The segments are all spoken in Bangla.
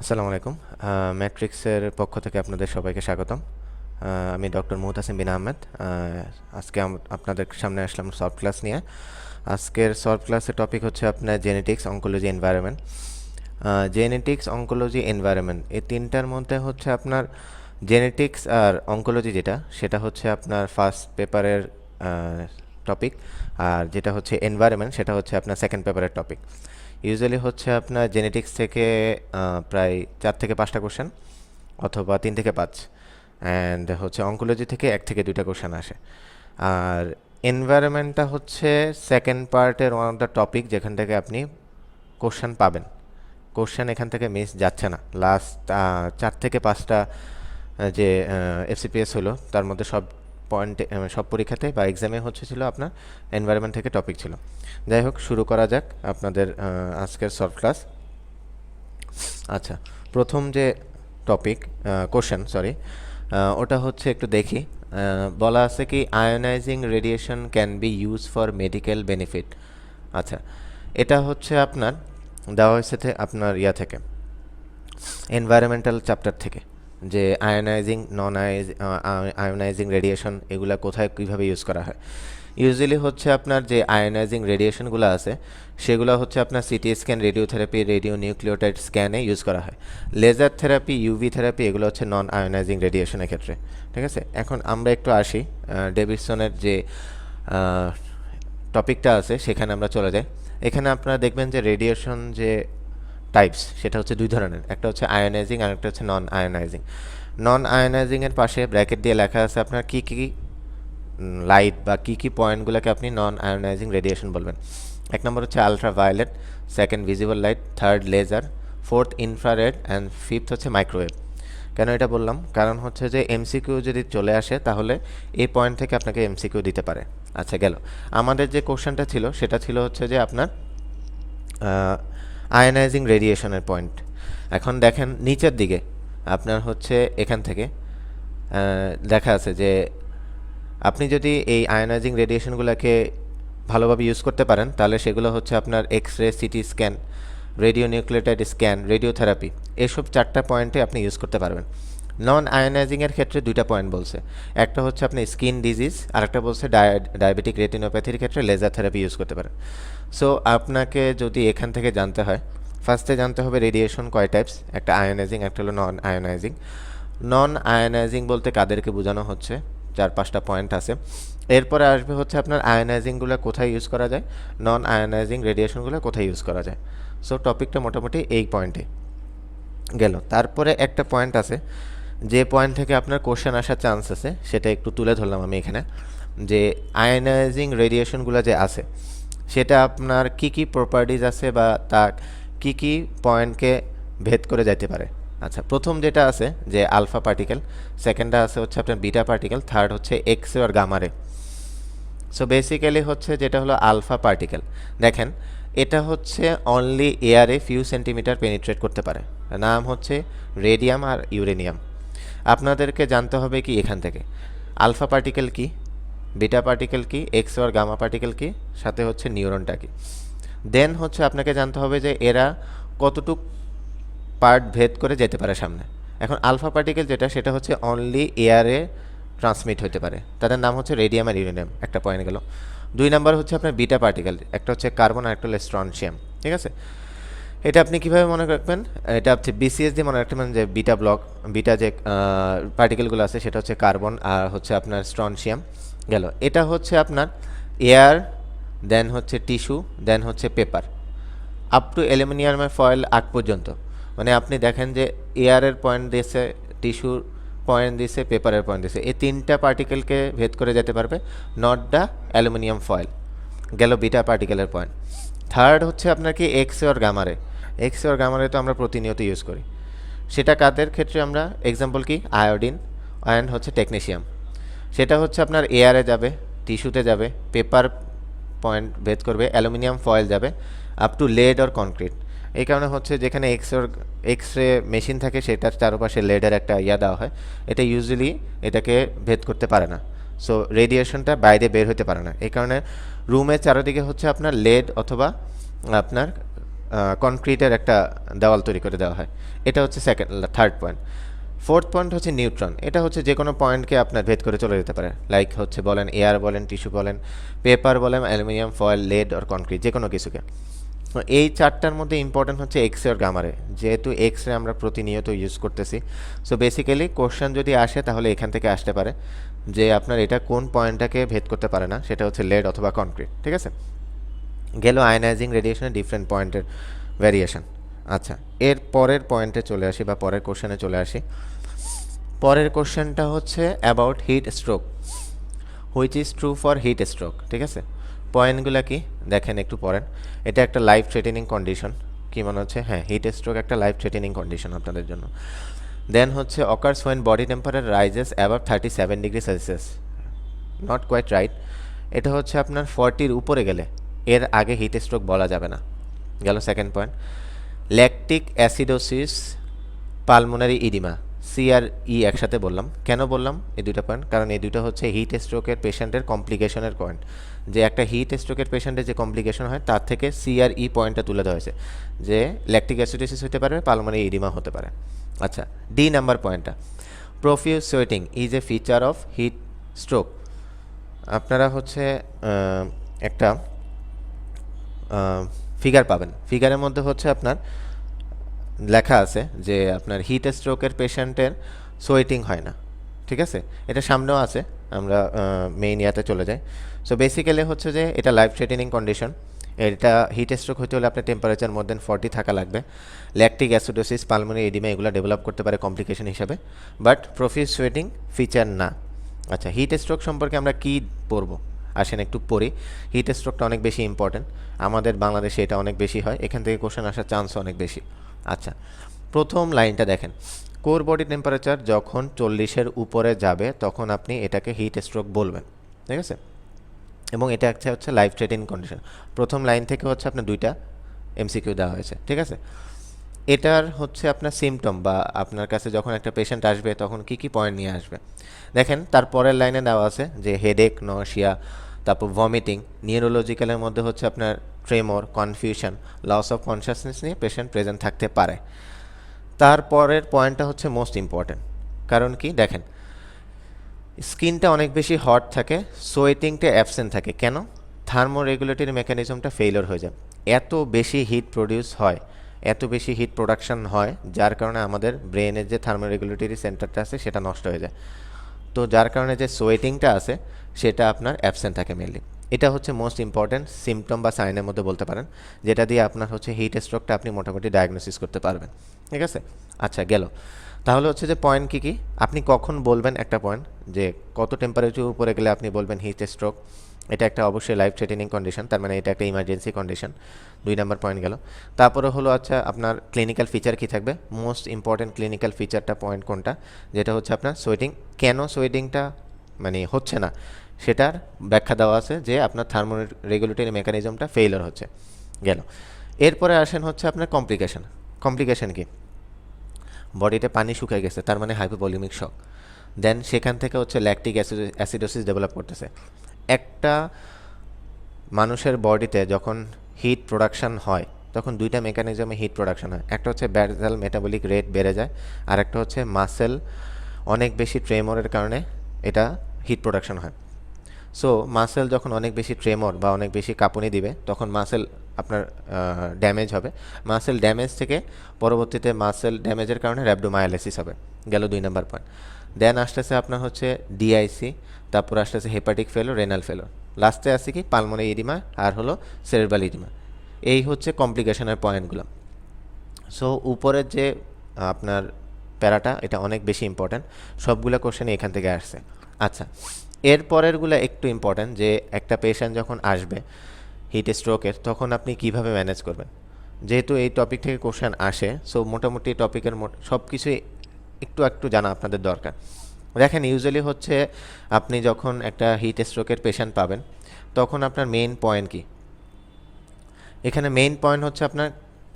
আসসালামু আলাইকুম। ম্যাট্রিক্সের পক্ষ থেকে আপনাদের সবাইকে স্বাগতম। আমি ডক্টর মুহতাসিম বিন আহমেদ। আজকে আপনাদের সামনে আসলাম সলভ ক্লাস নিয়ে। আজকের সলভ ক্লাসের টপিক হচ্ছে আপনার genetics, oncology, environment. Genetics, oncology, environment এই তিনটার মধ্যে হচ্ছে আপনার জেনেটিক্স আর অঙ্কোলজি যেটা সেটা হচ্ছে আপনার ফার্স্ট পেপারের টপিক, আর যেটা হচ্ছে এনভায়রনমেন্ট সেটা হচ্ছে আপনার সেকেন্ড পেপারের টপিক। ইউজুয়ালি হচ্ছে আপনার জেনেটিক্স থেকে প্রায় 4 থেকে 5টা কোশ্চেন অথবা 3 থেকে 5, অ্যান্ড হচ্ছে অঙ্কোলজি থেকে 1 থেকে 2টা কোশ্চেন আসে। আর এনভায়রনমেন্টটা হচ্ছে সেকেন্ড পার্টের ওয়ান অফ দ্য টপিক যেখান থেকে আপনি কোশ্চেন পাবেন। কোশ্চেন এখান থেকে মিস যাচ্ছে না। লাস্ট 4 থেকে 5টা যে এফসিপিএস হলো তার মধ্যে সব পয়েন্টে সব পরীক্ষাতে বা এক্সামে ছিল আপনার এনভায়রনমেন্ট থেকে টপিক ছিল। যাই হোক, শুরু করা যাক আপনাদের আজকের সলভ ক্লাস। আচ্ছা, প্রথম যে টপিক কোশ্চেন ওটা হচ্ছে একটু দেখি। বলা আছে কি ionising radiation can be use for medical benefit. আচ্ছা, এটা হচ্ছে আপনার দেওয়া হয়েছে আপনার থেকে এনভায়রনমেন্টাল চ্যাপ্টার থেকে, যে আয়োনাইজিং নন আয়োনাইজিং রেডিয়েশন এগুলা কোথায় কীভাবে ইউজ করা হয়। ইউজুয়ালি হচ্ছে আপনার যে আয়োনাইজিং রেডিয়েশনগুলো আছে সেগুলো হচ্ছে আপনার CT scan, radiotherapy, radio nucleotide স্ক্যানে ইউজ করা হয়। লেজার থেরাপি, ইউভি থেরাপি এগুলো হচ্ছে নন আয়োনাইজিং রেডিয়েশনের ক্ষেত্রে। ঠিক আছে, এখন আমরা একটু আসি ডেভিডসনের যে টপিকটা আছে সেখানে আমরা চলে যাই। এখানে আপনারা দেখবেন যে রেডিয়েশন যে টাইপস সেটা হচ্ছে 2 ধরনের, একটা হচ্ছে আয়োনাইজিং আর একটা হচ্ছে নন আয়োনাইজিং। নন আয়োনাইজিংয়ের পাশে ব্র্যাকেট দিয়ে লেখা আছে আপনার কী কী লাইট বা কী কী পয়েন্টগুলোকে আপনি নন আয়োনাইজিং রেডিয়েশন বলবেন। 1 নম্বর হচ্ছে ultraviolet, second visible light, third laser, fourth infrared and fifth হচ্ছে মাইক্রোওয়েভ। কেন এটা বললাম? কারণ হচ্ছে যে এমসিকিউ যদি চলে আসে তাহলে এই পয়েন্ট থেকে আপনাকে এমসিকিউ দিতে পারে। আচ্ছা, গেল আমাদের যে কোশ্চেনটা ছিল সেটা ছিল হচ্ছে যে আপনার আয়োনাইজিং রেডিয়েশনের পয়েন্ট। এখন দেখেন নিচের দিকে আপনার হচ্ছে এখান থেকে দেখা আছে যে আপনি যদি এই আয়োনাইজিং রেডিয়েশনগুলোকে ভালোভাবে ইউজ করতে পারেন তাহলে সেগুলো হচ্ছে আপনার X ray, CT scan, radio nucleotide scan, radiotherapy, এসব 4টা পয়েন্টে আপনি ইউজ করতে পারবেন। নন আয়োনাইজিংয়ের ক্ষেত্রে 2টা পয়েন্ট বলছে, একটা হচ্ছে আপনি স্কিন ডিজিজ আর একটা বলছে ডায়াবেটিক রেটিনোপ্যাথির ক্ষেত্রে লেজার থেরাপি ইউজ করতে পারেন। সো আপনাকে যদি এখান থেকে জানতে হয়, ফার্স্টে জানতে হবে রেডিয়েশন কয় টাইপস, একটা আয়োনাইজিং একটা হলো নন আয়োনাইজিং। নন আয়োনাইজিং বলতে কাদেরকে বোঝানো হচ্ছে, 4-5টা পয়েন্ট আছে। এরপরে আসবে হচ্ছে আপনার আয়োনাইজিংগুলো কোথায় ইউজ করা যায়, নন আয়োনাইজিং রেডিয়েশনগুলো কোথায় ইউজ করা যায়। সো টপিকটা মোটামুটি এই পয়েন্টে গেল। তারপরে একটা পয়েন্ট আছে যে পয়েন্ট থেকে আপনার কোশ্চেন আসার চান্স আছে, সেটা একটু তুলে ধরলাম আমি এখানে, যে আয়োনাইজিং রেডিয়েশনগুলো যে আছে সেটা আপনার কি কি প্রপার্টিজ আছে বা তা কি কি পয়েন্টকে ভেদ করে যাইতে পারে। আচ্ছা, প্রথম যেটা আছে যে আলফা পার্টিকেল, সেকেন্ডটা আছে হচ্ছে আপনার বিটা পার্টিকেল, থার্ড হচ্ছে এক্স রে আর গামা রে। সো বেসিক্যালি হচ্ছে যেটা হলো আলফা পার্টিকেল, দেখেন এটা হচ্ছে অনলি এয়ারে ফিউ সেন্টিমিটার পেনিট্রেট করতে পারে। নাম হচ্ছে রেডিয়াম আর ইউরেনিয়াম। আপনাদেরকে জানতে হবে কি এখান থেকে আলফা পার্টিকেল কি, বিটা পার্টিকেল কি, এক্স আর গামা পার্টিকেল কি, সাথে হচ্ছে নিউরনটা কি। দেন হচ্ছে আপনাকে জানতে হবে যে এরা কতটুক পার্ট ভেদ করে যেতে পারে সামনে। এখন আলফা পার্টিকেল যেটা সেটা হচ্ছে অনলি এয়ারে ট্রান্সমিট হতে পারে, তাদের নাম হচ্ছে রেডিয়াম আর ইউরেনিয়াম, একটা পয়েন্ট গেল। 2 নম্বর হচ্ছে আপনার বিটা পার্টিকেল, একটা হচ্ছে কার্বন আর একটা হলো স্ট্রনশিয়াম। ঠিক আছে, এটা আপনি কীভাবে মনে রাখবেন, এটা হচ্ছে বিসিএস দিয়ে মনে রাখবেন যে বিটা ব্লক, বিটা যে পার্টিকেলগুলো আছে সেটা হচ্ছে কার্বন আর হচ্ছে আপনার স্ট্রনশিয়াম গেল। এটা হচ্ছে আপনার এয়ার, দেন হচ্ছে টিস্যু, দেন হচ্ছে পেপার, আপ টু অ্যালুমিনিয়ামের ফয়েল আগ পর্যন্ত। মানে আপনি দেখেন যে এয়ারের পয়েন্ট দিয়েছে, টিস্যুর পয়েন্ট দিয়েছে, পেপারের পয়েন্ট দিয়েছে, এই 3টা পার্টিকেলকে ভেদ করে যেতে পারবে, নট দ্য অ্যালুমিনিয়াম ফয়েল। গেল বিটা পার্টিকেলের পয়েন্ট। থার্ড হচ্ছে আপনার কি এক্স আর গামারে। এক্স আর গামারে তো আমরা প্রতিনিয়ত ইউজ করি, সেটা কাদের ক্ষেত্রে আমরা এক্সাম্পল কি আয়োডিন অ্যান্ড হচ্ছে টেকনিশিয়াম। সেটা হচ্ছে আপনার এয়ারে যাবে, টিস্যুতে যাবে, পেপার পয়েন্ট ভেদ করবে, অ্যালুমিনিয়াম ফয়েল যাবে, আপ টু লেড আর কনক্রিট। এই কারণে হচ্ছে যেখানে এক্স রে মেশিন থাকে সেটার চারপাশে লেডের একটা দেওয়া হয়, এটা ইউজুয়ালি এটাকে ভেদ করতে পারে না। সো রেডিয়েশনটা বাইরে বের হতে পারে না, এই কারণে রুমের চারিদিকে হচ্ছে আপনার লেড অথবা আপনার কনক্রিটের একটা দেওয়াল তৈরি করে দেওয়া হয়। এটা হচ্ছে থার্ড পয়েন্ট। ফোর্থ পয়েন্ট হচ্ছে নিউট্রন। এটা হচ্ছে যে কোনো পয়েন্টকে আপনার ভেদ করে চলে যেতে পারে, লাইক হচ্ছে বলেন এয়ার বলেন, টিস্যু বলেন, পেপার বলেন, অ্যালুমিনিয়াম ফয়েল, লেড আর কনক্রিট, যে কোনো কিছুকে। তো এই চারটার মধ্যে ইম্পর্টেন্ট হচ্ছে এক্স রে আর গামা রে, যেহেতু এক্স রে আমরা প্রতিনিয়ত ইউজ করতেছি। সো বেসিক্যালি কোশ্চেন যদি আসে তাহলে এখান থেকে আসতে পারে যে আপনার এটা কোন পয়েন্টটাকে ভেদ করতে পারে না, সেটা হচ্ছে লেড অথবা কনক্রিট। ঠিক আছে, গেল আয়নাইজিং রেডিয়েশনের ডিফারেন্ট পয়েন্টের ভ্যারিয়েশন। আচ্ছা, এর পরের পয়েন্টে চলে আসি বা পরের কোশ্চেনে চলে আসি। পরের কোশ্চেনটা হচ্ছে about heat stroke, which is true for heat stroke. ঠিক আছে, পয়েন্টগুলো কি দেখেন একটু পড়েন। এটা একটা লাইফ থ্রেটেনিং কন্ডিশন। কি মনে হচ্ছে? হ্যাঁ, হিট স্ট্রোক একটা লাইফ থ্রেটেনিং কন্ডিশন আপনাদের জন্য। দেন হচ্ছে occurs when body temperature rises above 37°C। Not quite right. এটা হচ্ছে আপনার 40-র উপরে গেলে এর আগে হিট স্ট্রোক বলা যাবে না। গেল second point. Lactic acidosis, pulmonary oedema, C আর ই একসাথে বললাম। কেন বললাম এই দুইটা পয়েন্ট? কারণ এই দুটো হচ্ছে হিট স্ট্রোকের পেশেন্টের কমপ্লিকেশনের পয়েন্ট। যে একটা হিট স্ট্রোকের পেশেন্টের যে কমপ্লিকেশন হয় তার থেকে সি আর ই পয়েন্টটা তুলে দেওয়া হয়েছে, যে ল্যাকটিক অ্যাসিডোসিস হতে পারে, পালমোনারি ইডিমা হতে পারে। আচ্ছা, ডি নাম্বার পয়েন্টটা, profuse sweating is a feature of heat stroke. আপনারা হচ্ছে একটা ফিগার পাবেন। ফিগারের মধ্যে হচ্ছে আপনার লেখা আছে যে আপনার হিট স্ট্রোকের পেশেন্টের সোয়েটিং হয় না। ঠিক আছে, এটা সামনেও আছে, আমরা মেইন ইয়াতে চলে যাই। সো বেসিক্যালি হচ্ছে যে এটা লাইফ থ্রেটেনিং কন্ডিশন। এটা হিট স্ট্রোক হতে হলে আপনার টেম্পারেচার মোর দেন 40 থাকা লাগবে। ল্যাকটিক অ্যাসিডোসিস, পালমোনারি এডিমা এগুলো ডেভেলপ করতে পারে কমপ্লিকেশন হিসাবে, বাট প্রফিউজ সোয়েটিং ফিচার না। আচ্ছা, হিট স্ট্রোক সম্পর্কে আমরা কি পড়বো আসেন একটু পড়ি। হিট স্ট্রোকটা অনেক বেশি ইম্পর্টেন্ট, আমাদের বাংলাদেশে এটা অনেক বেশি হয়, এখান থেকে কোশ্চেন আসার চান্স অনেক বেশি। আচ্ছা, প্রথম লাইনটা দেখেন, কোর বডি টেম্পারেচার যখন 40-এর উপরে যাবে তখন আপনি এটাকে হিট স্ট্রোক বলবেন। ঠিক আছে, এবং এটা একটা হচ্ছে লাইফ থ্রেটেনিং কন্ডিশন। প্রথম লাইন থেকে হচ্ছে আপনার দুইটা এমসিকিউ দেওয়া হয়েছে। ঠিক আছে, এটার হচ্ছে আপনার সিমটম বা আপনার কাছে যখন একটা পেশেন্ট আসবে তখন কি কি পয়েন্ট নিয়ে আসবে দেখেন। তার পরের লাইনে দেওয়া আছে যে হেডেক, নশিয়া, তারপর ভমিটিং, নিউরোলজিক্যালের মধ্যে হচ্ছে আপনার tremor, confusion, loss of consciousness নিয়ে পেশেন্ট প্রেজেন্ট থাকতে পারে। তারপরের পয়েন্টটা হচ্ছে মোস্ট ইম্পর্ট্যান্ট, কারণ কি দেখেন, স্কিনটা অনেক বেশি হট থাকে, সোয়েটিংটা অ্যাবসেন্ট থাকে। কেন? থার্মো রেগুলেটরি মেকানিজমটা ফেইলিওর হয়ে যায়। এত বেশি হিট প্রডিউস হয়, এত বেশি হিট প্রোডাকশন হয়, যার কারণে আমাদের ব্রেনের যে থার্মো রেগুলেটরি সেন্টারটা আছে সেটা নষ্ট হয়ে যায়। তো যার কারণে যে সোয়েটিংটা আছে সেটা আপনার অ্যাবসেন্ট থাকে মেনলি। এটা হচ্ছে মোস্ট ইম্পর্ট্যান্ট সিমটম বা সাইনের মধ্যে বলতে পারেন, যেটা দিয়ে আপনার হচ্ছে হিট স্ট্রোকটা আপনি মোটামুটি ডায়াগনোসিস করতে পারবেন। ঠিক আছে, আচ্ছা গেল। তাহলে হচ্ছে যে পয়েন্ট কী কী, আপনি কখন বলবেন একটা পয়েন্ট, যে কত টেম্পারেচার উপরে গেলে আপনি বলবেন হিট স্ট্রোক। এটা একটা অবশ্যই লাইফ থ্রেটেনিং কন্ডিশন, তার মানে এটা একটা ইমার্জেন্সি কন্ডিশন। 2 নাম্বার পয়েন্ট গেল। তারপরে হলো আচ্ছা আপনার ক্লিনিক্যাল ফিচার কী থাকবে, মোস্ট ইম্পর্ট্যান্ট ক্লিনিক্যাল ফিচারটা পয়েন্ট কোনটা, যেটা হচ্ছে আপনার সোয়েটিং। কেন সোয়েটিংটা মানে হচ্ছে না সেটার ব্যাখ্যা দেওয়া আছে, যে আপনার থার্মো রেগুলেটরি মেকানিজমটা ফেইলিওর হচ্ছে। গেল। এরপরে আসেন হচ্ছে আপনার কমপ্লিকেশন। কমপ্লিকেশন কি? বডিতে পানি শুকিয়ে গেছে, তার মানে হাইপোভলিমিক শক। দেন সেখান থেকে হচ্ছে ল্যাকটিক অ্যাসিডোসিস ডেভেলপ করতেছে। একটা মানুষের বডিতে যখন হিট প্রোডাকশন হয় তখন দুইটা মেকানিজমে হিট প্রোডাকশন হয়। একটা হচ্ছে ব্যাজাল মেটাবলিক রেট বেড়ে যায়, আর একটা হচ্ছে মাসেল অনেক বেশি ট্রেমরের কারণে এটা হিট প্রোডাকশন হয়। সো মাসেল যখন অনেক বেশি ট্রেমর বা অনেক বেশি কাঁপুনি দিবে তখন মাসেল আপনার ড্যামেজ হবে। মাসেল ড্যামেজ থেকে পরবর্তীতে মাসেল ড্যামেজের কারণে র্যাবডোমায়ালাইসিস হবে। গেল 2 নাম্বার পয়েন্ট। দেন আসতেছে আপনার হচ্ছে ডিআইসি, তারপর আসতেছে হেপাটিক ফেলো, রেনাল ফেলো, লাস্টে আছে কি পালমোনারি ইডিমা আর হলো সেরেব্রাল ইডিমা। এই হচ্ছে কমপ্লিকেশনের পয়েন্টগুলো। সো উপরের যে আপনার প্যারাটা এটা অনেক বেশি ইম্পর্ট্যান্ট, সবগুলো কোশ্চেনই এখান থেকে আসছে। আচ্ছা, এর পরেরগুলো একটু ইম্পর্ট্যান্ট, যে একটা পেশেন্ট যখন আসবে হিট স্ট্রোকের তখন আপনি কিভাবে ম্যানেজ করবেন। যেহেতু এই টপিক থেকে কোশ্চেন আসে, সো মোটামুটি টপিকের সব কিছুই একটু একটু জানা আপনাদের দরকার। দেখেন ইউজুয়ালি হচ্ছে আপনি যখন একটা হিট স্ট্রোকের পেশেন্ট পাবেন তখন আপনার মেইন পয়েন্ট কি, এখানে মেইন পয়েন্ট হচ্ছে আপনার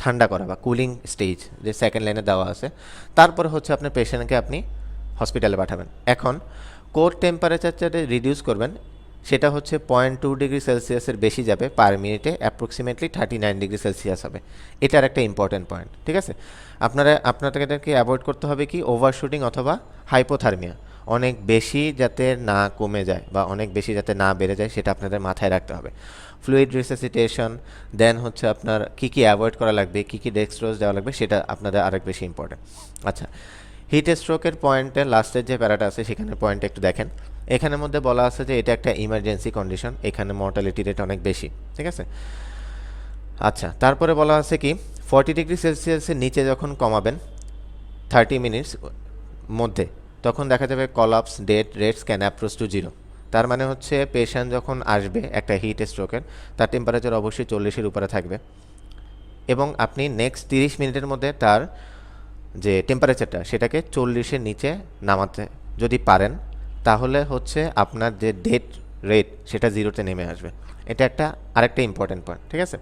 ঠান্ডা করা বা কুলিং স্টেজ, যে সেকেন্ড লাইনে দেওয়া আছে। তারপরে হচ্ছে আপনার পেশেন্টকে আপনি হসপিটালে পাঠাবেন। এখন কোর টেম্পারেচারটা রিডিউস করবেন সেটা হচ্ছে 0.2 ডিগ্রি সেলসিয়াসের বেশি যাবে পার মিনিটে, অ্যাপ্রক্সিমেটলি 39 ডিগ্রি সেলসিয়াস হবে। এটার একটা ইম্পর্টেন্ট পয়েন্ট, ঠিক আছে। আপনাদেরকে অ্যাভয়েড করতে হবে কি ওভারশুটিং অথবা হাইপোথার্মিয়া, অনেক বেশি যাতে না কমে যায় বা অনেক বেশি যাতে না বেড়ে যায় সেটা আপনাদের মাথায় রাখতে হবে। ফ্লুইড রিসাসিটেশন, দেন হচ্ছে আপনার কী অ্যাভয়েড করা লাগবে, কী ডেক্সট্রোজ দেওয়া লাগবে, সেটা আপনাদের আরেক বেশি ইম্পর্টেন্ট। আচ্ছা, হিট স্ট্রোকের পয়েন্টের লাস্টের যে প্যারাটা আছে সেখানে পয়েন্ট একটু দেখেন। এখানের মধ্যে বলা আছে যে এটা একটা ইমার্জেন্সি কন্ডিশন, এখানে মর্টালিটি রেট অনেক বেশি, ঠিক আছে। আচ্ছা, তারপরে বলা আছে কি 40 ডিগ্রি সেলসিয়াসের নিচে যখন কমাবেন 30 মিনিটস মধ্যে, তখন দেখা যাবে collapse death rates can approach to 0। তার মানে হচ্ছে পেশেন্ট যখন আসবে একটা হিট স্ট্রোকের, তার টেম্পারেচার অবশ্যই 40-এর উপরে থাকবে, এবং আপনি নেক্সট 30 মিনিটের মধ্যে তার যে টেম্পারেচারটা সেটাকে 40-এর নিচে নামাতে যদি পারেন, তাহলে হচ্ছে আপনার যে ডেথ রেট সেটা 0-তে নেমে আসবে। এটা একটা আরেকটা ইম্পর্টেন্ট পয়েন্ট, ঠিক আছে।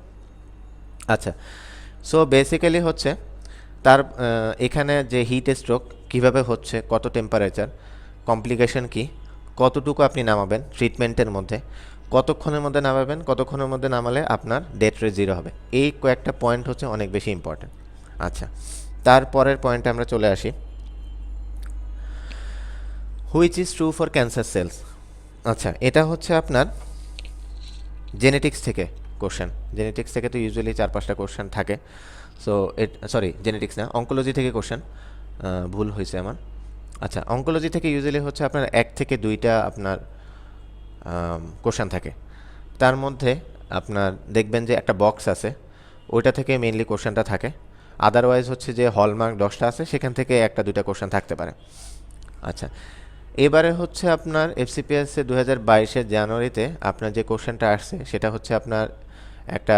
আচ্ছা, সো বেসিক্যালি হচ্ছে তার এখানে যে হিট স্ট্রোক কীভাবে হচ্ছে, কত টেম্পারেচার, কমপ্লিকেশন কি, কতটুকু আপনি নামাবেন ট্রিটমেন্টের মধ্যে, কতক্ষণের মধ্যে নামাবেন, কতক্ষণের মধ্যে নামালে আপনার ডেথ রেট 0 হবে, এই কয়েকটা পয়েন্ট হচ্ছে অনেক বেশি ইম্পর্টেন্ট। আচ্ছা, তারপরের পয়েন্টে আমরা চলে আসি, which is true for cancer cells. আচ্ছা, এটা হচ্ছে আপনার জেনেটিক্স থেকে কোশ্চেন। জেনেটিক্স থেকে তো ইউজুয়ালি 4-5টা কোশ্চেন থাকে। সো জেনেটিক্স না, অঙ্কোলজি থেকে কোশ্চেন, ভুল হয়েছে আমার। আচ্ছা, অঙ্কোলজি থেকে ইউজুয়ালি হচ্ছে আপনার 1 থেকে 2টা আপনার কোশ্চেন থাকে। তার মধ্যে আপনার দেখবেন যে একটা বক্স আছে, ওইটা থেকে মেইনলি কোশ্চেনটা থাকে। আদারওয়াইজ হচ্ছে যে হলমার্ক 10টা আছে, সেখান থেকে 1-2টা কোশ্চেন থাকতে পারে। আচ্ছা, এবারে হচ্ছে আপনার এফসিপিএসে 2022-এর জানুয়ারিতে আপনার যে কোশ্চেনটা আসছে সেটা হচ্ছে আপনার একটা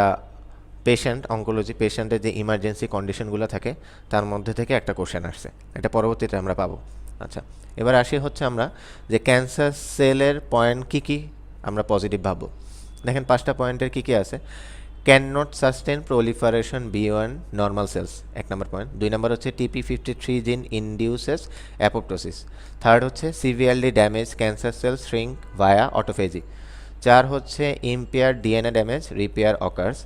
পেশেন্ট, অঙ্কোলজি পেশেন্টের যে ইমার্জেন্সি কন্ডিশনগুলো থাকে তার মধ্যে থেকে একটা কোশ্চেন আসছে, এটা পরবর্তীতে আমরা পাবো। আচ্ছা, এবার আসি হচ্ছে আমরা যে ক্যান্সার সেলের পয়েন্ট কী আমরা পজিটিভ ভাববো। দেখেন 5টা পয়েন্টের কী আছে। Can not sustain proliferation beyond normal cells, 1 number point. 2 number হচ্ছে TP53 gene induces apoptosis. 3rd হচ্ছে severely damage cancer cell shrink via autophagy. 4 হচ্ছে impair DNA damage repair occurs.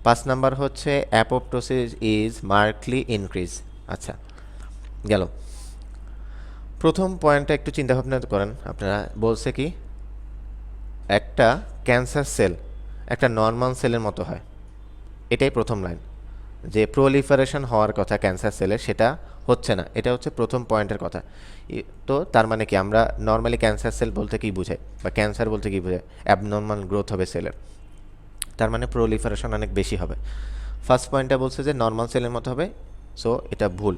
5 number হচ্ছে অ্যাপোপ্টোসিস ইজ মার্কলি ইনক্রিজ। আচ্ছা, গেল। প্রথম পয়েন্টটা একটু চিন্তাভাবনা করেন আপনারা। বলছে কি একটা ক্যান্সার সেল একটা নর্মাল সেলের মতো হয়, এটাই প্রথম লাইন। যে প্রলিফারেশন হওয়ার কথা ক্যান্সার সেলের সেটা হচ্ছে না, এটা হচ্ছে প্রথম পয়েন্টের কথা। তো তার মানে কি আমরা নর্মালি ক্যান্সার সেল বলতে কী বোঝাই বা ক্যান্সার বলতে কী বোঝায়, অ্যাবনর্মাল গ্রোথ হবে সেলের, তার মানে প্রলিফারেশন অনেক বেশি হবে। ফার্স্ট পয়েন্টটা বলছে যে নর্মাল সেলের মতো হবে, সো এটা ভুল।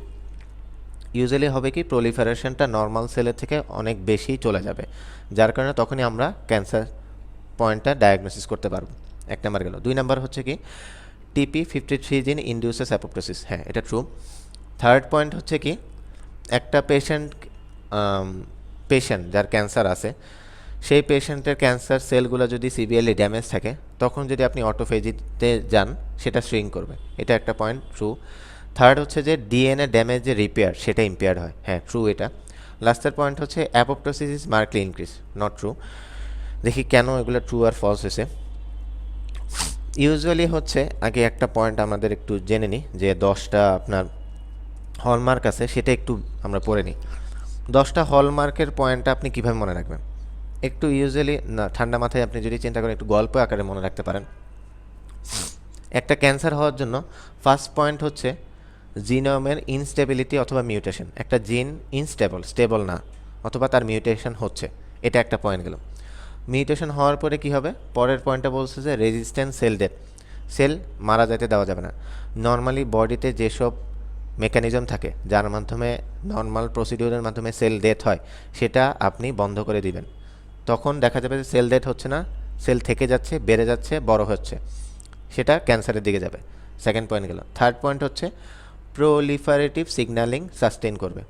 ইউজুয়ালি হবে কি প্রলিফারেশনটা নর্মাল সেলের থেকে অনেক বেশি চলে যাবে, যার কারণে তখনই আমরা ক্যান্সার পয়েন্টটা ডায়াগনোসিস করতে পারবো। 1 নাম্বার গেল। 2 নাম্বার হচ্ছে কি TP53 জিন ইনডিউসেস অ্যাপোপ্টোসিস, হ্যাঁ এটা ট্রু। 3rd পয়েন্ট হচ্ছে কি একটা পেশেন্ট যার ক্যান্সার আছে সেই পেশেন্টের ক্যান্সার সেলগুলো যদি সিভিয়ারলি ড্যামেজ থাকে তখন যদি আপনি অটোফেজিতে যান সেটা শ্রিঙ্ক করবে, এটা একটা পয়েন্ট ট্রু। 3rd হচ্ছে যে ডিএনএ ড্যামেজ যে রিপেয়ার সেটা ইম্পেয়ার্ড হয়, হ্যাঁ ট্রু এটা। লাস্টের পয়েন্ট হচ্ছে apoptosis is markedly increase, not true. দেখি কেন এগুলো ট্রু আর ফলস হয়েছে। ইউজুয়ালি হচ্ছে আগে একটা পয়েন্ট আমাদের একটু জেনে নিই যে 10টা আপনার হলমার্ক আছে, সেটা একটু আমরা পড়ে নিই। 10টা হলমার্কের পয়েন্টটা আপনি কীভাবে মনে রাখবেন, একটু ইউজুয়ালি না ঠান্ডা মাথায় আপনি যদি চিন্তা করেন একটু গল্প আকারে মনে রাখতে পারেন। একটা ক্যান্সার হওয়ার জন্য ফার্স্ট পয়েন্ট হচ্ছে জিনোমের ইনস্টেবিলিটি অথবা মিউটেশন, একটা জিন স্টেবল না অথবা তার মিউটেশন হচ্ছে, এটা একটা পয়েন্ট গেল। মিউটেশন হওয়ার পরে কি হবে, পরের পয়েন্টটা বলছে যে রেজিস্ট্যান্ট সেল ডেথ, সেল মারা যেতে দেওয়া যাবে না। নর্মালি বডিতে যেসব মেকানিজম থাকে যার মাধ্যমে নর্মাল প্রসিডিউরের মাধ্যমে সেল ডেথ হয় সেটা আপনি বন্ধ করে দিবেন, তখন দেখা যাবে যে সেল ডেথ হচ্ছে না, সেল থেকে যাচ্ছে, বেড়ে যাচ্ছে, বড় হচ্ছে, সেটা ক্যান্সারের দিকে যাবে। 2nd পয়েন্ট গেল। 3rd পয়েন্ট হচ্ছে প্রলিফারেটিভ সিগন্যালিং সাস্টেইন করবে,